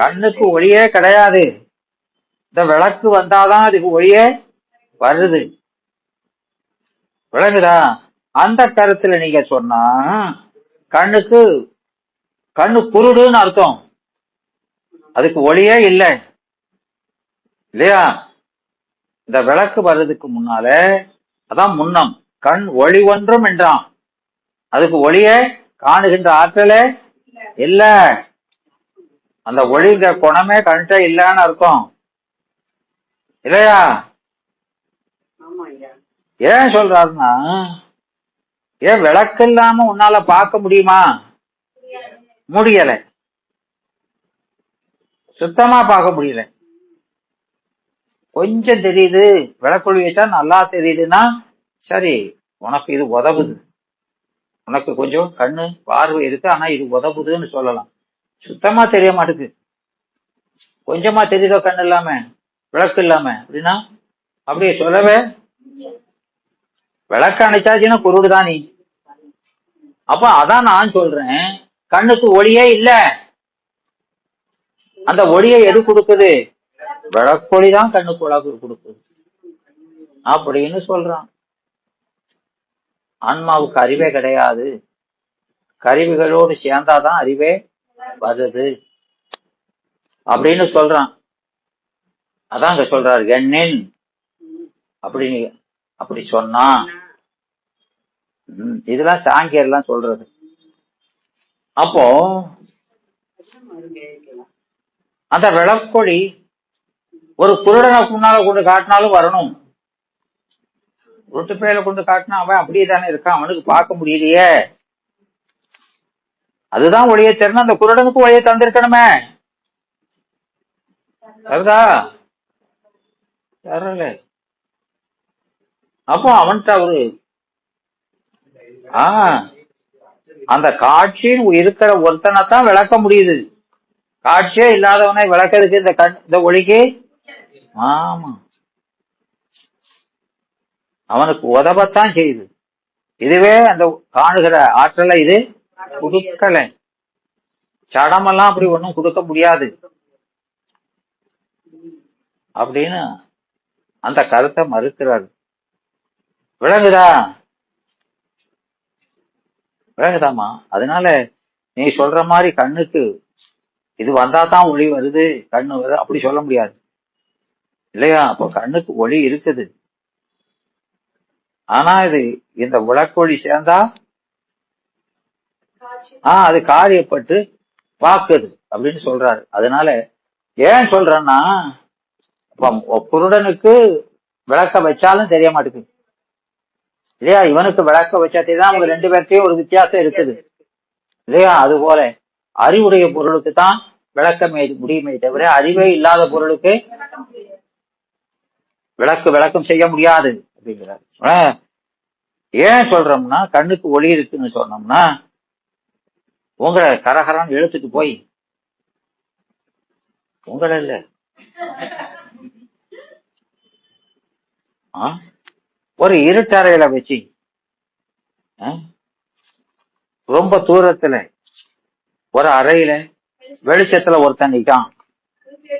கண்ணுக்கு ஒளியே கிடையாது, இந்த விளக்கு வந்தாதான் அதுக்கு ஒளியே வருது. விளங்குதா? அந்த கருத்துல நீங்க சொன்னா கண்ணு குருடுன்னு அர்த்தம், அதுக்கு ஒளியே இல்லை இல்லையா? இந்த விளக்கு வர்றதுக்கு முன்னால அதான் முன்னம் கண் ஒளி ஒன்றும் என்றான், அதுக்கு ஒளியே காணுகின்ற ஆற்றலே இல்ல, அந்த ஒளிங்கிற குணமே கண்ட இல்லன்னு அர்த்தம் இல்லையா? ஏன் சொல்றாருன்னா, ஏன் விளக்கு இல்லாம உன்னால பார்க்க முடியுமா? முடியல, சுத்தமா பார்க்க முடியல. கொஞ்சம் தெரியுது, விளக்கொளி வச்சா நல்லா தெரியுதுன்னா சரி, உனக்கு இது உதவுது, உனக்கு கொஞ்சம் கண்ணு பார்வை இருக்கு, ஆனா இது உதவுதுன்னு சொல்லலாம். சுத்தமா தெரிய மாட்டுக்கு, கொஞ்சமா தெரியுதோ கண்ணு இல்லாம விளக்கு இல்லாம அப்படின்னா அப்படியே சொல்லவே. விளக்கு அணைச்சாச்சுன்னா குருடுதான் நீ. அப்ப அதான் நான் சொல்றேன், கண்ணுக்கு ஒளியே இல்ல, அந்த ஒளியை எது கொடுக்குது? விளக்கொளிதான் கண்ணுக்கு உலகு கொடுக்குது அப்படின்னு சொல்றான். ஆன்மாவுக்கு அறிவே கிடையாது, கருவிகளோடு சேர்ந்தாதான் அறிவே வருது அப்படின்னு சொல்றான். அதான் அங்க சொல்றாரு எண்ணின் அப்படின்னு அப்படி சொன்னா. இதெல்லாம் சாங்கியர் எல்லாம் சொல்றது. அப்போ அந்த விளக்கொடி ஒரு குருடனை முன்னால கொண்டு காட்டினாலும் வரணும். உருட்டு பேயில கொண்டு காட்டினா அவன் அப்படியே தானே இருக்கான், அவனுக்கு பார்க்க முடியலையே. அதுதான் ஒளியை தரணும். அந்த குருடனுக்கு ஒளியை தந்திருக்கணுமே. வருதா? தரல. அப்போ அவன்கிட்ட அவரு அந்த காட்சின்னு இருக்கிற ஒருத்தனைத்தான் விளக்க முடியுது. காட்சியே இல்லாதவனை விளக்கிறதுக்கு இந்த ஒளிக்கு ஆமா அவனுக்கு உதவத்தான் செய்யுது. இதுவே அந்த காணுகிற ஆற்றலை இது கொடுக்கல. சடமெல்லாம் அப்படி ஒண்ணும் கொடுக்க முடியாது அப்படின்னு அந்த கருத்தை மறுக்கிறார். விளங்குதா? விளங்குதாமா? அதனால நீ சொல்ற மாதிரி கண்ணுக்கு இது வந்தாதான் ஒளி வருது, கண்ணு வருது அப்படி சொல்ல முடியாது இல்லையா? அப்ப கண்ணுக்கு ஒளி இருக்குது. ஆனா இது இந்த விளக்கொளி சேர்ந்தா அது காரியப்பட்டு பாக்குது அப்படின்னு சொல்றாரு. அதனால ஏன் சொல்றேன்னா, குருடனுக்கு விளக்க வச்சாலும் தெரிய மாட்டேங்குது இல்லையா? இவனுக்கு விளக்க வச்சா தெரியும். அவங்க ரெண்டு பேர்த்தையும் ஒரு வித்தியாசம் இருக்குது இல்லையா? அது போல அறிவுடைய பொருளுக்கு தான் விளக்கமே முடியுமே தவிர அறிவே இல்லாத பொருளுக்கு விளக்கம் செய்ய முடியாது அப்படிங்கிறார். ஏன் சொல்றோம்னா, கண்ணுக்கு ஒளி இருக்குன்னு சொன்னோம்னா உங்களை கரகரான்னு இழுத்துட்டு போய் உங்களை இல்ல ஒரு இருட்டறையில வச்சு ரொம்ப தூரத்துல ஒரு அறையில வெளிச்சத்துல ஒருத்தன் நிக்கான்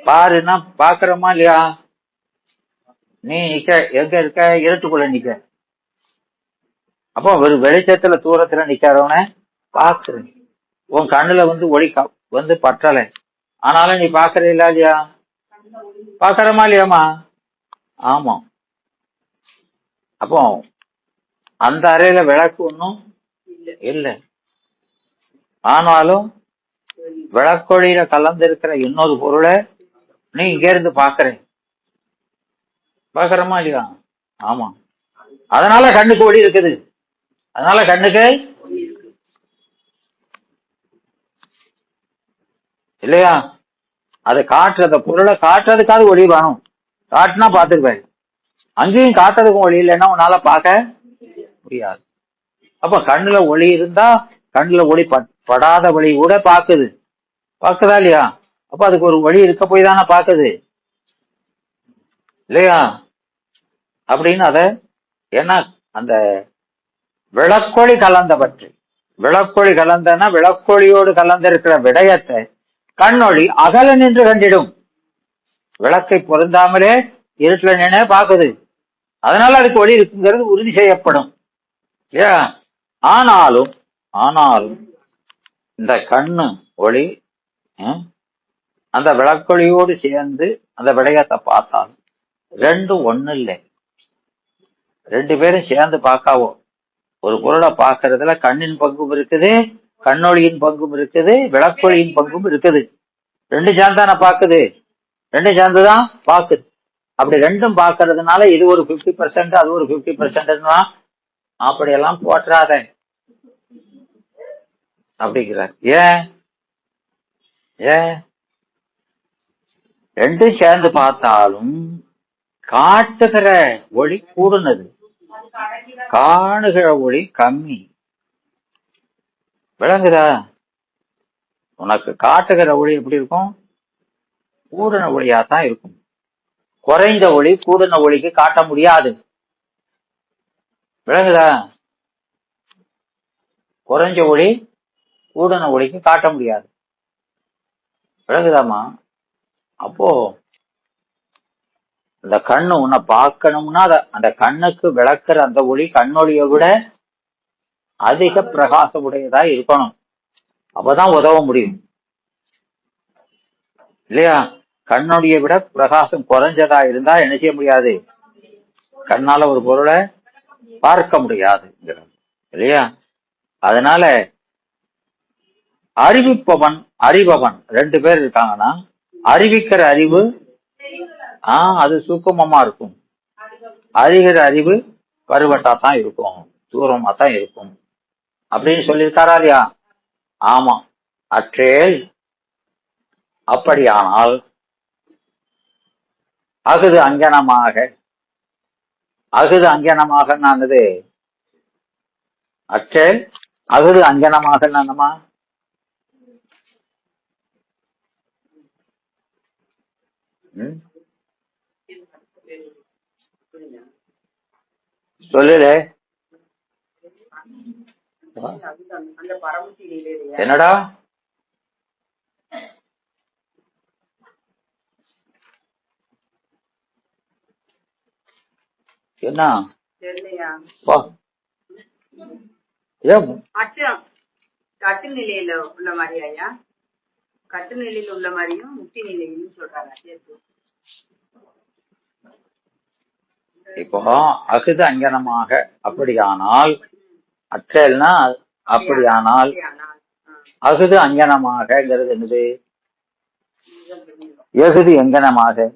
பாருன்னா பாக்குறோமா இல்லையா? நீ எங்க இருக்க? இருட்டுக்குள்ள நிக்க. அப்போ ஒரு வெளிச்சத்துல தூரத்துல நிக்கிறவன பாக்குற. உன் கண்ணுல ஒளி பற்றல, ஆனாலும் நீ பாக்குற இல்லையா? பாக்குறமா இல்லையாமா? ஆமா. அப்போ அந்த அறையில விளக்கு ஒன்னும் இல்லை, ஆனாலும் விளக்கொழியில கலந்திருக்கிற இன்னொரு பொருளை நீ இங்க இருந்து பாக்குறமா இல்லையா? ஆமா. அதனால கண்ணுக்கு ஒளி இருக்குது. அதனால கண்ணுக்கு இல்லையா? அதை காட்டுறத பொருளை காட்டுறதுக்காக ஒளி வேணும். காட்டுனா பாத்துருப்பேன். அங்கேயும் காட்டுறதுக்கும் ஒளி இல்லைன்னா உன்னால பார்க்க முடியாது. அப்ப கண்ணுல ஒளி இருந்தா கண்ணுல ஒளி படாத வழி கூட பாக்குதா இல்லையா? அப்ப அதுக்கு ஒரு வழி இருக்க போய் தானே பாக்குது இல்லையா? அப்படின்னு அத ஏன்னா அந்த விளக்கொளி கலந்தவற்றை, விளக்கொளி கலந்தனா விளக்கொளியோடு கலந்திருக்கிற விடயத்தை கண்ணொளி அகல நின்று கண்டிடும். விளக்கை பொருந்தாமலே இருட்டுல நின்று பாக்குது. அதனால அதுக்கு ஒளி இருக்குங்கிறது உறுதி செய்யப்படும் இல்லையா? ஆனாலும் இந்த கண்ணு ஒளி அந்த விளக்கொளியோடு சேர்ந்து அந்த விடயத்தை பார்த்தாலும் ரெண்டும் ஒண்ணு இல்லை. ரெண்டு பேரும் சேர்ந்து பார்க்காவோ ஒரு பொருளை பார்க்கறதுல கண்ணின் பங்கும் இருக்குது, கண்ணொளியின் பங்கும் இருக்குது, விளக்கொளியின் பங்கும் இருக்குது. ரெண்டு சேர்ந்தான பாக்குது, ரெண்டு சேர்ந்துதான் பாக்குது. அப்படி ரெண்டும் பாக்குறதுனால இது ஒரு 50%, அது ஒரு 50% அப்படியெல்லாம் போற்றாத அப்படிங்கிறார். ஏன் ரெண்டும் சேர்ந்து பார்த்தாலும் காட்டுகிற ஒளி கூடுனது, காணுகிற ஒளி கம்மி. விளங்குதா? உனக்கு காட்டுகிற ஒளி எப்படி இருக்கும்? கூடுன ஒளியாத்தான் இருக்கும். குறைந்த ஒளி கூடுன ஒளிக்கு காட்ட முடியாது. விளங்குதா? குறைஞ்ச ஒளி கூடுன ஒளிக்கு காட்ட முடியாது. விளங்குதாமா? அப்போ அந்த கண்ணு உன்னை பார்க்கணும்னா அந்த கண்ணுக்கு விளக்குற அந்த ஒளி கண்ணொளியை விட அதிக பிரகாச உடையதா இருக்கணும். அப்பதான் உதவ முடியும். இல்லையா? கண்ணுடைய விட பிரகாசம் குறைஞ்சதா இருந்தா என்ன செய்ய முடியாது? கண்ணால ஒரு பொருளை பார்க்க முடியாது இல்லையா? அதனால அறிவிப்பவன் அறிபவன் ரெண்டு பேர் இருக்காங்கன்னா, அறிவிக்கிற அறிவு அது சூக்குமமா இருக்கும், அறிகிற அறிவு பருவட்டா தான் இருக்கும், தூரமா தான் இருக்கும் அப்படின்னு சொல்லியிருக்காரா இல்லையா? ஆமா. அற்றேல் அப்படியானால் அகுது அங்கனமாக, அகுது அங்கனமாக நானது அற்றேல் அகுது அங்கனமாக நானமா சொல்லல. என்னடா என்ன கட்டு நிலையில உள்ள மாதிரியா? கட்டு நிலையில உள்ள மாதிரியும் முக்தி நிலையிலும் சொல்றாங்க. இப்போ அகுது அங்கனமாக அப்படியானால், அற்றேல்னா அப்படியானால், அகுது அங்கனமாகங்கிறது என்னது? எகுது எங்கனமாக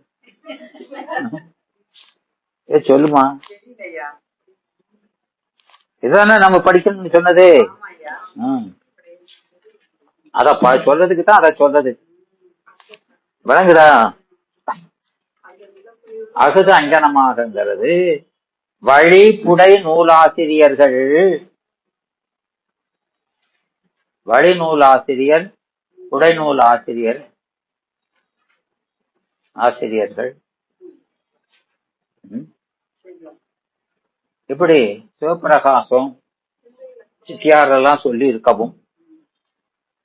சொல்லுமா? இதானே நம்ம படிக்கணும்னு சொன்னது. அத சொல்றதுக்கு தான் அத சொல்றது. விளங்குதா? அகுது அங்கனமாகங்கிறது வழிபுடை நூலாசிரியர்கள், வழிநூலாசிரியர், புடைநூல் ஆசிரியர், ஆசிரியர்கள் இப்படி சிவபிரகாசம் சித்தியாரெல்லாம் சொல்லி இருக்கவும்,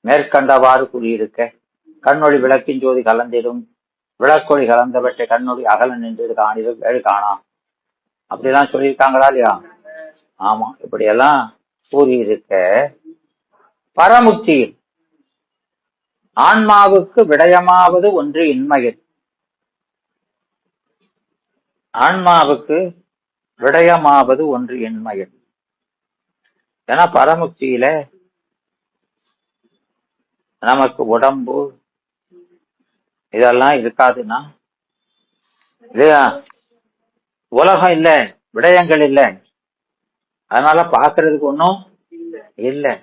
மேற்கண்டவாறு கூறியிருக்க கண்ணொளி விளக்கின் ஜோதி கலந்திடும், விளக்கொளி கலந்தவற்றை கண்ணொளி அகல நின்று காணிடும் வேறு காணாம் அப்படிலாம் சொல்லியிருக்காங்களா இல்லையா? ஆமா. இப்படி எல்லாம் கூறியிருக்க பரமுக்தியில் ஆன்மாவுக்கு விடயமாவது ஒன்று இன்மையில், ஆன்மாவுக்கு விடயமாவது ஒன்று இன்மையில். ஏன்னா பரமுக்தியில நமக்கு உடம்பு இதெல்லாம் இருக்காதுன்னா இல்லையா? உலகம் இல்லை, விடயங்கள் இல்லை, அதனால பாக்குறதுக்கு ஒன்றும் இல்லை.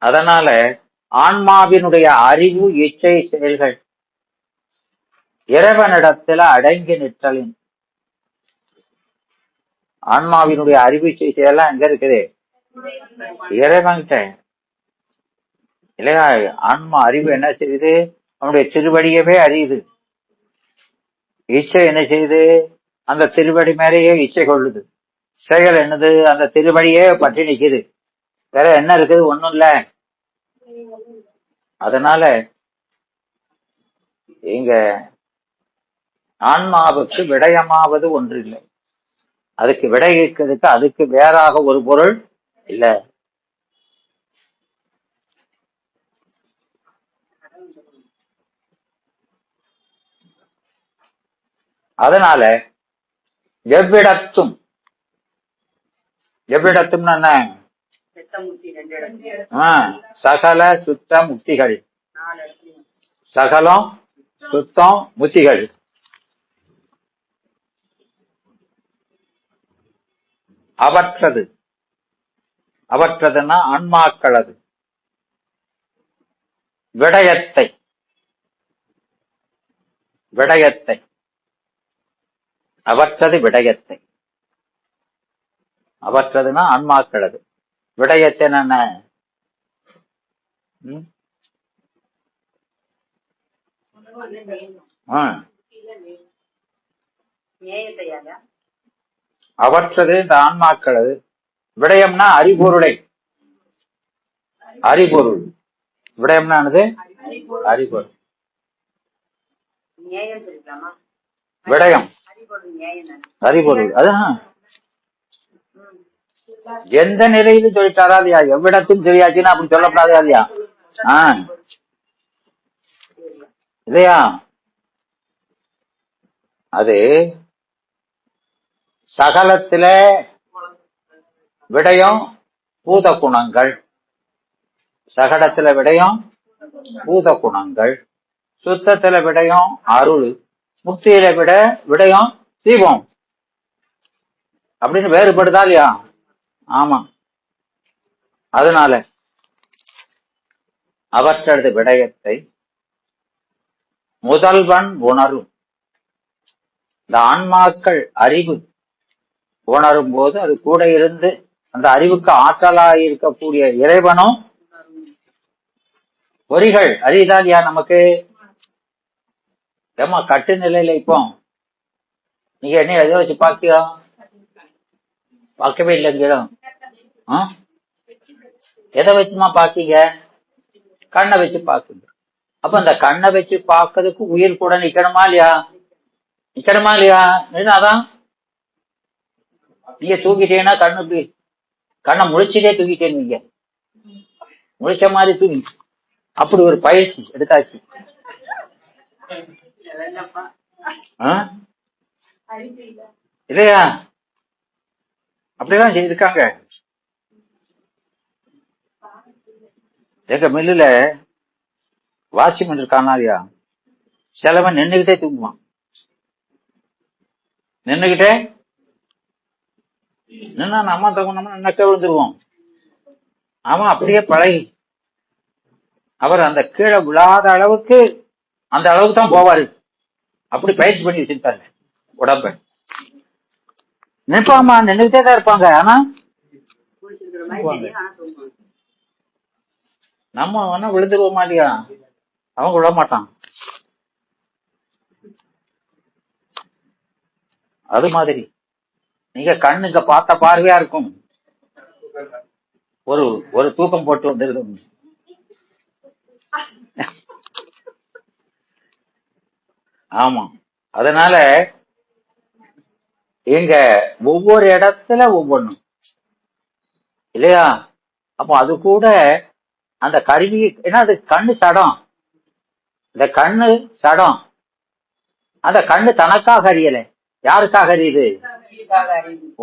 அதனால ஆன்மாவினுடைய அறிவு இச்சை செயல்கள் இறைவனிடத்துல அடங்கி நிற்றலின், ஆன்மாவினுடைய அறிவு இச்சை செயலாம் எங்க இருக்குது? இறைவன்கிட்ட இல்லையா? ஆன்மா அறிவு என்ன செய்யுது? அவனுடைய திருவடியவே அறியுது. இச்சை என்ன செய்யுது? அந்த திருவடி மேலேயே இச்சை கொள்ளுது. செயல் என்னது? அந்த திருவடியே பற்றி நிக்குது. வேற என்ன இருக்குது? ஒண்ணும் இல்ல. அதனால இங்க ஆன்மாவுக்கு விடயமாவது ஒன்று இல்லை, அதுக்கு விடையிக்கிறதுக்கு அதுக்கு வேறாக ஒரு பொருள் இல்லை. அதனால எவ்விடத்தும், எவ்விடத்தும் என்ன? சகல சுத்த முக்திகள், சகலம் சுத்தம் முக்திகள். அவற்றது, அவற்றதுன்னா ஆன்மாக்களது விடயத்தை, விடயத்தை, அவற்றது விடயத்தை, அவற்றதுன்னா ஆன்மாக்களது விடயத்தை என்ன? அவற்றது இந்த ஆன்மாக்களது விடயம்னா அறிபொருளை, அறிபொருள் விடயம்னா என்னது? அறிபொருள். விடயம் அறிபொருள். அதான் எந்த நிலையிலும் சொல்லிட்டாரா இல்லையா? எவ்விடத்தும் தெரியாச்சுன்னா அப்படி சொல்லப்படாதா இல்லையா? இல்லையா? அது சகலத்தில விடயம் பூத குணங்கள், சகடத்துல விடயம் பூத குணங்கள், சுத்தத்துல விடயம் அருள், முக்தியில விடயம் தீபம் அப்படின்னு வேறுபடுதா இல்லையா? ஆமா. அதனால அவற்றது விடயத்தை முதல்வன் உணரும். இந்த ஆன்மாக்கள் அறிவு உணரும் போது அது கூட இருந்து அந்த அறிவுக்கு ஆற்றலாக இருக்கக்கூடிய இறைவனும் பொறிகள் அறியுதா இல்லையா நமக்கு? ஏமா கட்டு நிலையில இப்போ நீங்க என்ன எதை வச்சு பாக்கியா? பார்க்கவே இல்லைங்க. எதை வச்சுமா பாக்கீங்க? கண்ணை வச்சு பாக்குங்க. அப்ப அந்த கண்ணை வச்சு பாக்குறதுக்கு உயிர் கூட நிக்கணுமா இல்லையா? நிக்கணுமா இல்லையா? அதான் நீங்க தூக்கிட்டீங்கன்னா கண்ணை முழிச்சுட்டே தூக்கிட்டேன்னு நீங்க முழிச்ச மாதிரி தூங்கி அப்படி ஒரு பயிற்சி எடுத்தாச்சு. இல்லையா? அப்படிதான் செய்திருக்காங்க. எங்க மில்லுல வாட்ச்மேன் இருக்கானா இல்லையா? சிலவன் நின்னுகிட்டே தூங்குவான். நின்னுகிட்டே நின்னா நம்ம தகுந்தோம்னா நக்க விழுந்துருவோம். அவன் அப்படியே பழகி அவர் அந்த கீழே விழாத அளவுக்கு அந்த அளவுக்கு தான் போவாரு. அப்படி பயிற்சி பண்ணி வச்சிருப்பாரு உடம்ப. நிற்பாமா, நின்றுகிட்டே தான் இருப்பாங்க. ஆனா நம்ம வேணா விழுந்துருவோமா இல்லையா? அவங்க விட மாட்டான். அது மாதிரி நீங்க கண்ணு இங்க பார்த்த பார்வையா இருக்கும். ஒரு தூக்கம் போட்டு வந்துருது. ஆமா. அதனால எங்க ஒவ்வொரு இடத்துல ஒவ்வொன்னும் இல்லையா? அப்போ அது கூட அந்த கருவி, ஏன்னா அது கண்ணு சடம். இந்த கண்ணு சடம். அந்த கண்ணு தனக்காக அறியல. யாருக்காக அறியுது?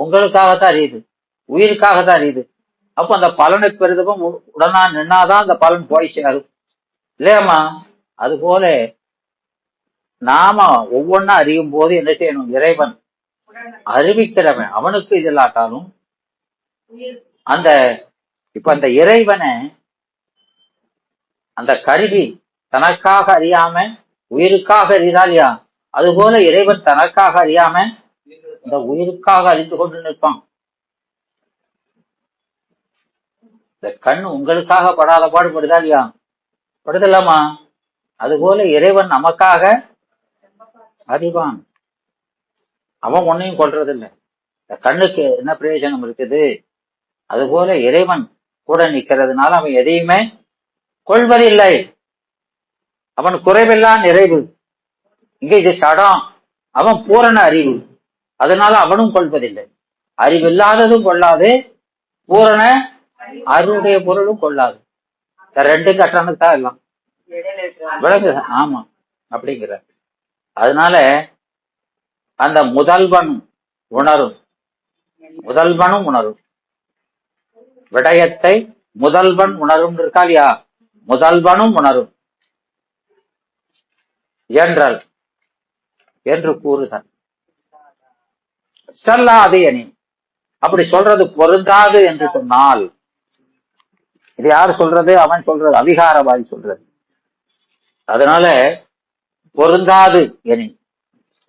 உங்களுக்காகத்தான் அறியுது, உயிருக்காகத்தான் அறியுது. அப்ப அந்த பலனை பெறுதவும் உடனா நின்னாதான் அந்த பலன் போய் சேரும் இல்லையாமா? அது போல நாம ஒவ்வொன்னா அறியும் போது என்ன செய்யணும்? இறைவன் அறிவிக்கிறவன் அவனுக்கு இது இல்லாட்டாலும் அந்த இப்ப அந்த இறைவனை அந்த கருவி தனக்காக அறியாம உயிருக்காக அறியதா இல்லையா? அது போல இறைவன் தனக்காக அறியாம இந்த உயிருக்காக அறிந்து கொண்டு நிற்பான். இந்த கண் உங்களுக்காக படாத பாடுபடுதா இல்லையா? படுதலாமா? அதுபோல இறைவன் நமக்காக அறிவான். அவன் ஒன்னையும் கொள்றதில்லை. இந்த கண்ணுக்கு என்ன பிரயோஜனம் இருக்குது? அதுபோல இறைவன் கூட நிக்கிறதுனால அவன் எதையுமே கொள்வதில்லை. அவன் குறைவில்லா நிறைவு. இங்க இது சடம். அவன் பூரண அறிவு. அதனால அவனும் கொள்வதில்லை. அறிவில்லாததும் கொள்ளாது, பூரண அருடைய பொருளும் கொள்ளாது. ரெண்டு கட்டணம் தான் எல்லாம் விளங்குது. ஆமா அப்படிங்கிற. அதனால அந்த முதல்வன் உணரும். முதல்வனும் உணரும் விடயத்தை. முதல்வன் உணரும் இருக்கா இல்லையா? முதல்வனும் உணரும் என்றால் என்று கூறுதல் செல்லாது எனி. அப்படி சொல்றது பொருந்தாது என்று சொன்னால், இது யார் சொல்றது? அவன் சொல்றது, அவிகாரவாதி சொல்றது. அதனால பொருந்தாது எனி,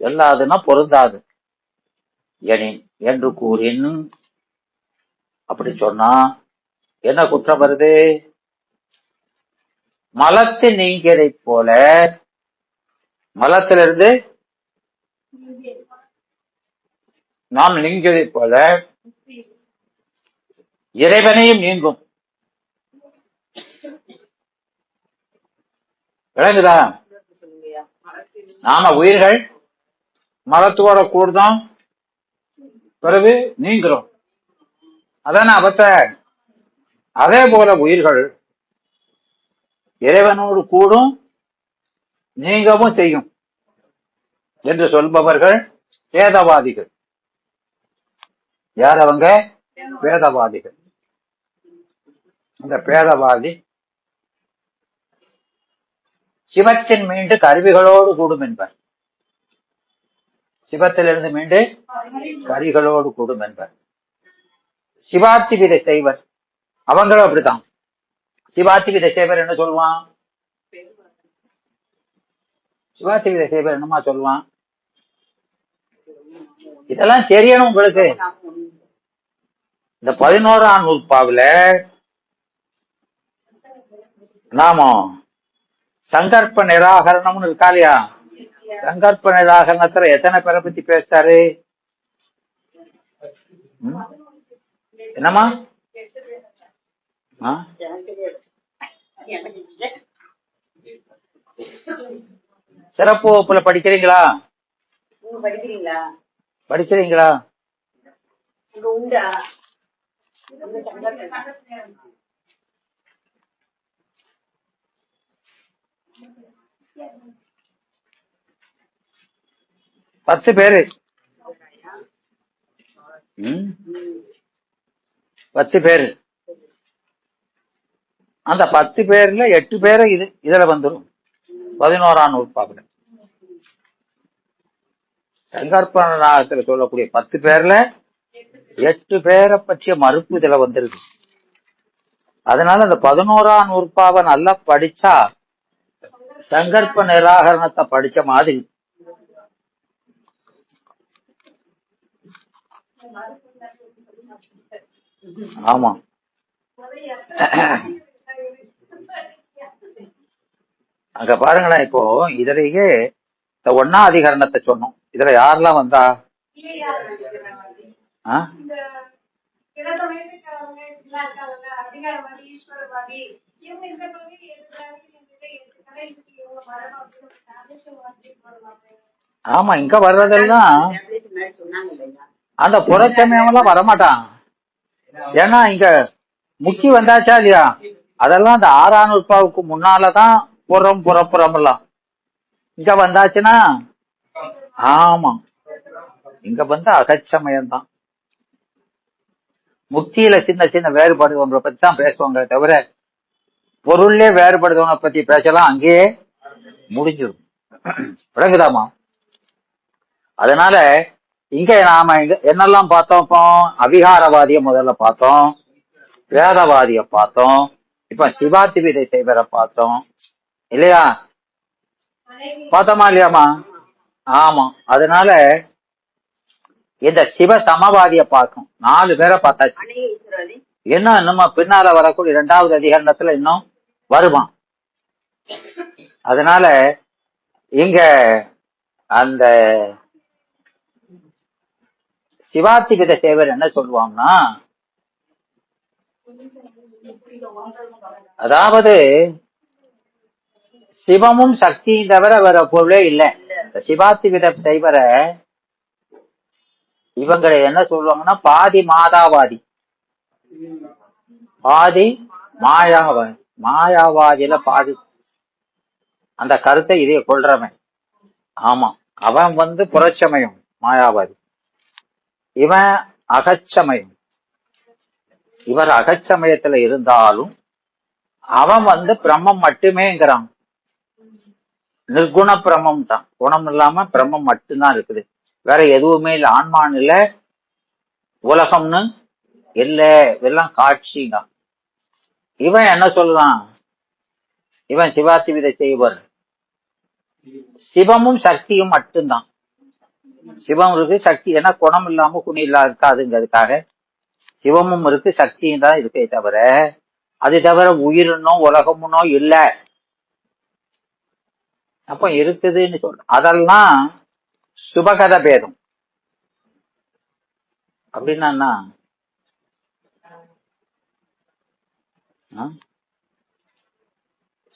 செல்லாதுன்னா பொருந்தாது எனி என்று கூறின். அப்படி சொன்னா என்ன குற்றம் வருது? மலத்து நீங்கியதை போல, மலத்திலிருந்து நாம் நீங்கியதை போல இறைவனையும் நீங்கும். விளங்குதா? நாம உயிர்கள் மலத்தோட கூடுதோம், பிறகு நீங்கிறோம். அதான அவத்த. அதே போல உயிர்கள் இறைவனோடு கூடும், நீங்கவும் செய்யும் என்று சொல்பவர்கள் வேதவாதிகள். யார் அவங்க? வேதவாதிகள். இந்த பேதவாதி சிவத்தின் மீண்டு கருவிகளோடு கூடும் என்பர். சிவத்திலிருந்து மீண்டு கருவிகளோடு கூடும் என்பர். சிவாத்தி விதை செய்வர் அவங்களும் அப்படித்தான். சிவாத்தி விதை செய்வர் என்ன சொல்லுவான்? சிவாத்தி விதை செய்வர் என்னமா சொல்லுவான்? இதெல்லாம் தெரியணும் உங்களுக்கு. இந்த 11ஆம் நூற்பாவில நாம சங்கற்ப நிராகரணம்னு இருக்கா இல்லையா? சங்கற்ப நிராகரணத்துல எத்தனை பேரை பத்தி பேசுறாரு? என்னமா? சிறப்பு வகுப்புல படிக்கிறீங்களா? படிக்கிறீங்களா? பத்து பேரு 10 பேரு. அந்த 10 பேர்ல 8 பேரை இதுல வந்துடும் 11ஆம் நூற்பாவில. சங்கற்பனாகத்துல சொல்லக்கூடிய 10 பேர்ல 8 பேரை பற்றிய மறுப்பு இதுல வந்துருது. அதனால அந்த 11ஆம் நூற்பாவை நல்லா படிச்சா சங்கற்ப நிராகரணத்தை படிச்ச மாதிரி. ஆமா, அங்க பாருங்களேன். இப்போ இதுலயே இந்த 1ஆம் அதிகரணத்தை சொன்னோம். இதுல யாரெல்லாம் வந்தா? ஆமா, இங்க வர்றதெல்லாம் அந்த புறச்சமயம் எல்லாம் வரமாட்டான். ஏன்னா இங்க முக்கி வந்தாச்சா இல்லையா? அதெல்லாம் அந்த 6ஆம் நூற்பாவுக்கு முன்னாலதான் புறம் எல்லாம். இங்க வந்தாச்சுன்னா ஆமா, இங்க வந்து அகச்சமயம்தான். முக்தியில சின்ன சின்ன வேறுபாடுகளை பத்தி தான் பேசுவாங்க தவிர பொருள்லே வேறுபடுதவனை பத்தி பேசலாம் அங்கேயே முடிஞ்சிடும். விளங்குதாமா? அதனால இங்க நாம என்னெல்லாம் பார்த்தோம்? இப்போ அவிகாரவாதிய முதல்ல பார்த்தோம், வேதவாதிய பார்த்தோம், இப்ப சிவாத்தி விதை செய்வரை பார்த்தோம் இல்லையா? பார்த்தோமா இல்லையாமா? ஆமா. அதனால இந்த சிவ சமவாதிய பார்க்கும் 4 பேரை பார்த்தாச்சு. இன்னும் நம்ம பின்னால வரக்கூடிய 2வது அதிகரணத்துல இன்னும் வருவான். அதனால இங்க அந்த சிவாத்தி வித சேவர் என்ன சொல்லுவாங்கன்னா, அதாவது சிவமும் சக்தியும் தவிர வேற பொருளே இல்லை. சிவாத்தி வித செய்வர இவங்களை என்ன சொல்லுவாங்கன்னா பாதி மாதாவாதி, பாதி மாயாவாதி. மாயாவாதியில பாதி அந்த கருத்தை இதைய கொள்றவன். ஆமா, அவன் வந்து புறச்சமயம் மாயாவாதி, இவன் அகச்சமயம். இவர் அகச்சமயத்துல இருந்தாலும் அவன் வந்து பிரம்மம் மட்டுமேங்கிறான். நிர்குண பிரம்மம் தான், குணம் இல்லாம பிரம்மம் மட்டும்தான் இருக்குது, வேற எதுவுமே இல்லை. ஆன்மான் இல்ல, உலகம்னு இல்ல, எல்லாம் காட்சிங்க. இவன் என்ன சொல்றான்? இவன் சிவாத்தி விதை செய்வர் சிவமும் சக்தியும் மட்டும்தான். சிவம் இருக்கு, சக்தி, ஏன்னா குணம் இல்லாம குணி இல்லாம இருக்காதுங்கிறதுக்காக சிவமும் இருக்கு, சக்தியும் தான் இருக்கே தவிர அது தவிர உயிரினோ உலகமுனோ இல்ல. அப்ப இருக்குதுன்னு சொல்ற அதெல்லாம் சுபகத பேதம். அப்படின்னா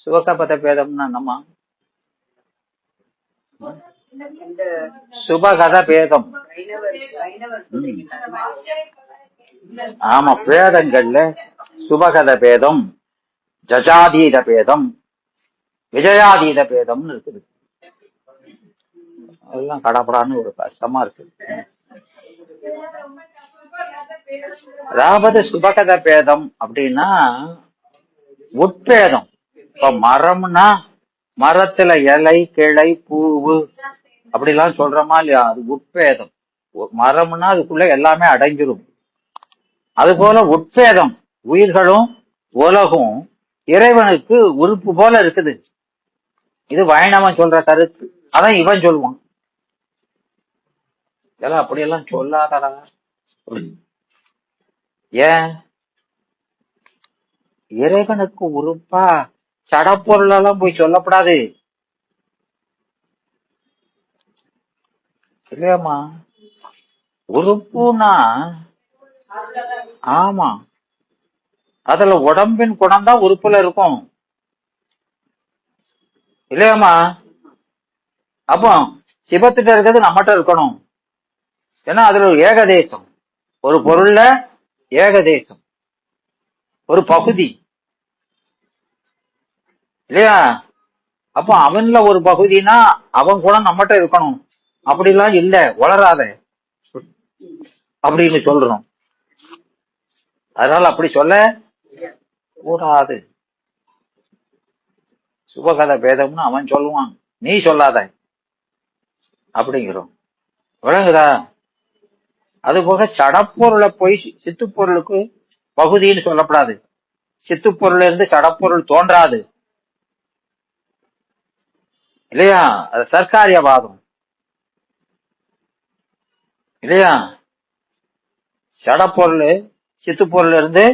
சுபகபத பேதம்னா என்னமா? சுபகத பேதம். ஆமா, பேதங்கள்ல சுபகத பேதம், ஜஜாதீத பேதம், விஜயாதீத பேதம்னு இருக்குது. அதெல்லாம் கடப்படான்னு ஒரு கஷ்டமா இருக்கு. அதாவது சுபகத பேதம் அப்படின்னா உட்பேதம். இப்ப மரம்னா மரத்துல இலை கிளை பூவு அப்படிலாம் சொல்றோமா இல்லையா, அது உட்பேதம். மரம்னா அதுக்குள்ள எல்லாமே அடங்கிரும். அது போல உட்பேதம், உயிர்களும் உலகும் இறைவனுக்கு உறுப்பு போல இருக்குது. இது வைணவன் சொல்ற கருத்து. அதான் இவன் சொல்லுவான், இதெல்லாம் அப்படியெல்லாம் சொல்லாதடா. ஏன் இறைவனுக்கு உறுப்பா சடப்பொருள் எல்லாம் போய் சொல்லப்படாது இல்லையாமா? உறுப்புனா ஆமா, அதுல உடம்பின் குணம் தான் உறுப்புல இருக்கும் இல்லையாமா? அப்போ சிவத்திட்ட இருக்கிறது நம்மகிட்ட இருக்கணும். ஏன்னா அதுல ஒரு ஏகதேசம், ஒரு பொருள்ல ஏகதேசம், ஒரு பகுதி இல்லையா? அப்போ அவன்ல ஒரு பகுதினா அவன் குணம் நம்மகிட்ட இருக்கணும். அப்படிலாம் இல்ல, வளராத அப்படின்னு சொல்றோம். அதனால அப்படி சொல்ல கூடாது. சுபகத பேதம்னு அவன் சொல்லுவான், நீ சொல்லாத அப்படிங்கிறோம். விளங்குதா? அது போக சடப்பொருளை போய் சித்துப்பொருளுக்கு பகுதின்னு சொல்லப்படாது. சித்துப்பொருள் இருந்து சடப்பொருள் தோன்றாது இல்லையா? அது சர்க்காரியவாதம் இல்லையா? சடப்பொருள் சித்துப்பொருள் இருந்து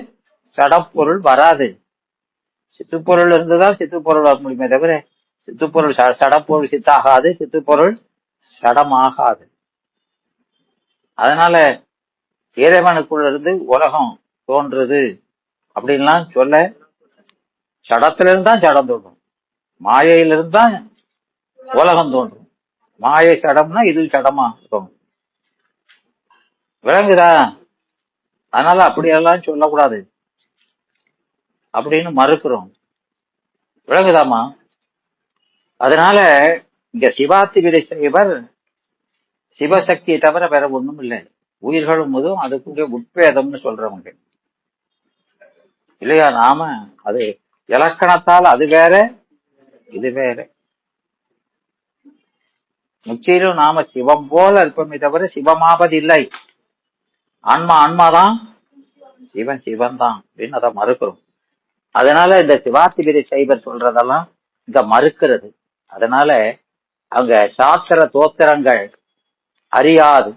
சடப்பொருள் வராது. சித்துப்பொருள் இருந்துதான் சித்துப்பொருள் வர முடியுமே தவிர சித்துப்பொருள் சடப்பொருள் சித்தாகாது, சித்துப்பொருள் சடமாகாது. அதனால இறைவனுக்குள்ள இருந்து உலகம் தோன்றுது அப்படின்லாம் சொல்ல, சடத்திலிருந்து தான் சடம் தோன்றும், மாயையிலிருந்து தான் உலகம் தோன்றும். மாயை சடம்னா இது சடமா இருக்கும். விளங்குதா? அதனால அப்படியெல்லாம் சொல்லக்கூடாது அப்படின்னு மறுக்கிறோம். விளங்குதாமா? அதனால இங்க சிவாத்தி விதை செய்வர் சிவசக்தியை தவிர வேற ஒண்ணும் இல்லை. உயிர்களும் போதும் அதுக்குரிய உட்பேதம்னு சொல்றவங்க இல்லையா? நாம அது இலக்கணத்தால் அது வேற இது வேற. முற்றிலும் நாம சிவம் போல இருப்போமே தவிர சிவமாவது இல்லை. ஆன்மா ஆன்மாதான், சிவன் சிவன் தான் அப்படின்னு அதை மறுக்கிறோம். அதனால இந்த சிவாத்தி விதை சைவர் சொல்றதெல்லாம் இங்க மறுக்கிறது. அதனால அவங்க சாஸ்திர தோத்திரங்கள் அறியாது.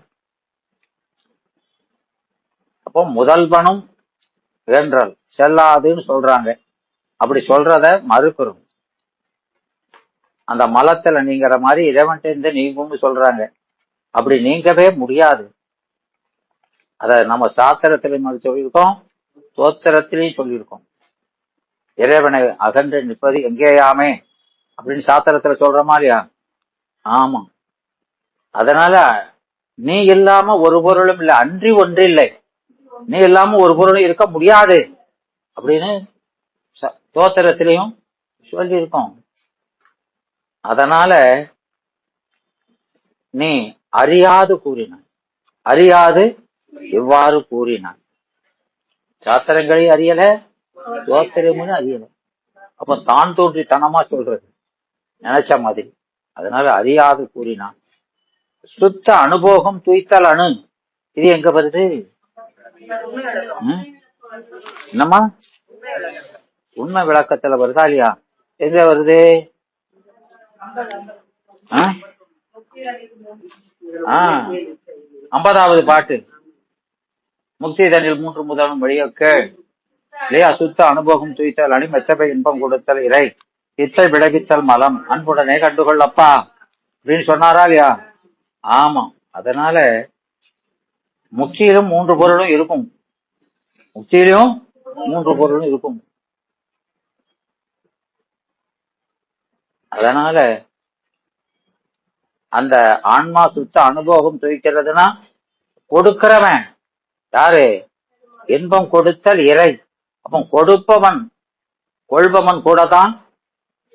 அப்போ முதல்வனும் என்றல் செல்லாதுன்னு சொல்றாங்க. அப்படி சொல்றத மறுக்கிறோம். அந்த மலத்துல நீங்கிற மாதிரி இறைவன்ட்டு இருந்து நீங்கும்னு சொல்றாங்க. அப்படி நீங்கவே முடியாது. அத நம்ம சாஸ்திரத்திலையும் சொல்லியிருக்கோம், தோத்திரத்திலையும் சொல்லியிருக்கோம். இறைவனை அகன்று நிற்பது எங்கேயாமே அப்படின்னு சாஸ்திரத்துல சொல்ற மாதிரியா? ஆமா. அதனால நீ இல்லாம ஒரு பொருளும் இல்லை, அன்றி ஒன்று இல்லை, நீ இல்லாம ஒரு பொருளும் இருக்க முடியாது அப்படின்னு தோத்திரத்திலையும் சொல்லியிருக்கோம். அதனால நீ அறியாது கூறினாய். அறியாது எவ்வாறு கூறினாய்? சாஸ்திரங்களையும் அறியல, தோத்திரமும் அறியல. அப்ப தான் தோன்றித்தனமா சொல்றது நினைச்ச மாதிரி. அதனால அறியாது கூறினான். சுத்த அனுபோகம் துய்த்தல் அணு, இது எங்க வருது? என்னம்மா? உண்மை விளக்கத்துல வருதா இல்லையா? எங்க வருது? 50வது பாட்டு. முக்தி தனில் 3 முதலும் வழியக்க இல்லையா? சுத்த அனுபவம் துய்த்தல் அணி மெச்சபை இன்பம் கொடுத்தல் இறை இத்தை விளைவித்தல் மலம் அன்புடனே கண்டுகொள்ளப்பா அப்படின்னு சொன்னாரா இல்லையா? ஆமா. அதனால முக்தியிலும் 3 பொருளும் இருக்கும். முக்தியிலும் 3 பொருளும் இருக்கும். அதனால அந்த ஆன்மா சுத்த அனுபவம் துய்க்கிறதுனா கொடுக்கிறவன் யாரு? இன்பம் கொடுத்தல் இறை. அப்ப கொடுப்பவன் கொள்பவன் கூட தான்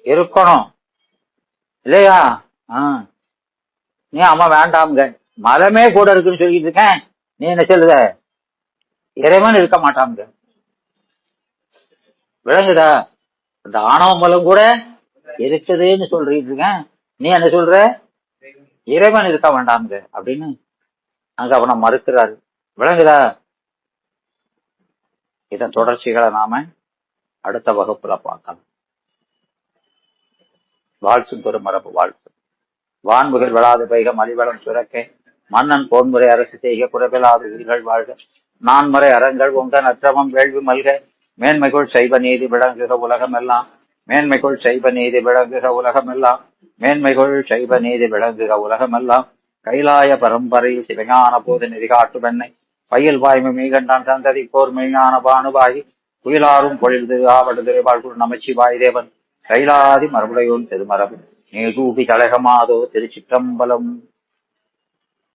இருக்கணும் இல்லையா? நீ அம்மா வேண்டாம்ங்க, மரமே கூட இருக்குன்னு சொல்லிட்டு இருக்கேன், நீ என்ன சொல்லுத? இறைவன் இருக்க மாட்டாங்க. விளங்குதா? அந்த ஆணவ மலம் கூட இருக்குதுன்னு சொல்லிட்டு இருக்கேன், நீ என்ன சொல்ற? இறைவன் இருக்க வேண்டாம்ங்க அப்படின்னு அங்க அவனை மறுக்கிறாரு. விளங்குதா? இதன் தொடர்ச்சிகளை நாம அடுத்த வகுப்புல பார்க்கலாம். வாழ்த்தும் பெருமரபு வாழ்த்து. வான்முகில் விழாது பெய்க மலிவளம் சுரக்க, மன்னன் போன்முறை அரசு செய்க குறைவிலாது உயிர்கள் வாழ்க, நான்முறை அறங்கள் உங்க நற்றமம் வேள்வி மல்க, மேன்மைக்குள் செய்வ நீதி விளங்குக உலகம் எல்லாம், மேன்மைக்குள் செய்வ நீதி விளங்குக உலகம் எல்லாம், மேன்மைக்குள் செய்வ நீதி விளங்குக உலகம் எல்லாம். கைலாய பரம்பரையில் சிவஞான போது நெறி காட்டு வெண்ணை, பயில் வாய்மை மீகண்டான் சந்ததி போர் மெய்ஞான பானுபாகி, குயிலாரும் பொழில் திரு ஆவடு திருவாழ்குள் நமச்சிவாய் தேவன், கைலாதி மரபுடையோன் திருமரபு நீ தூபி கழகமாதோ திருச்சிற்றம்பலம்.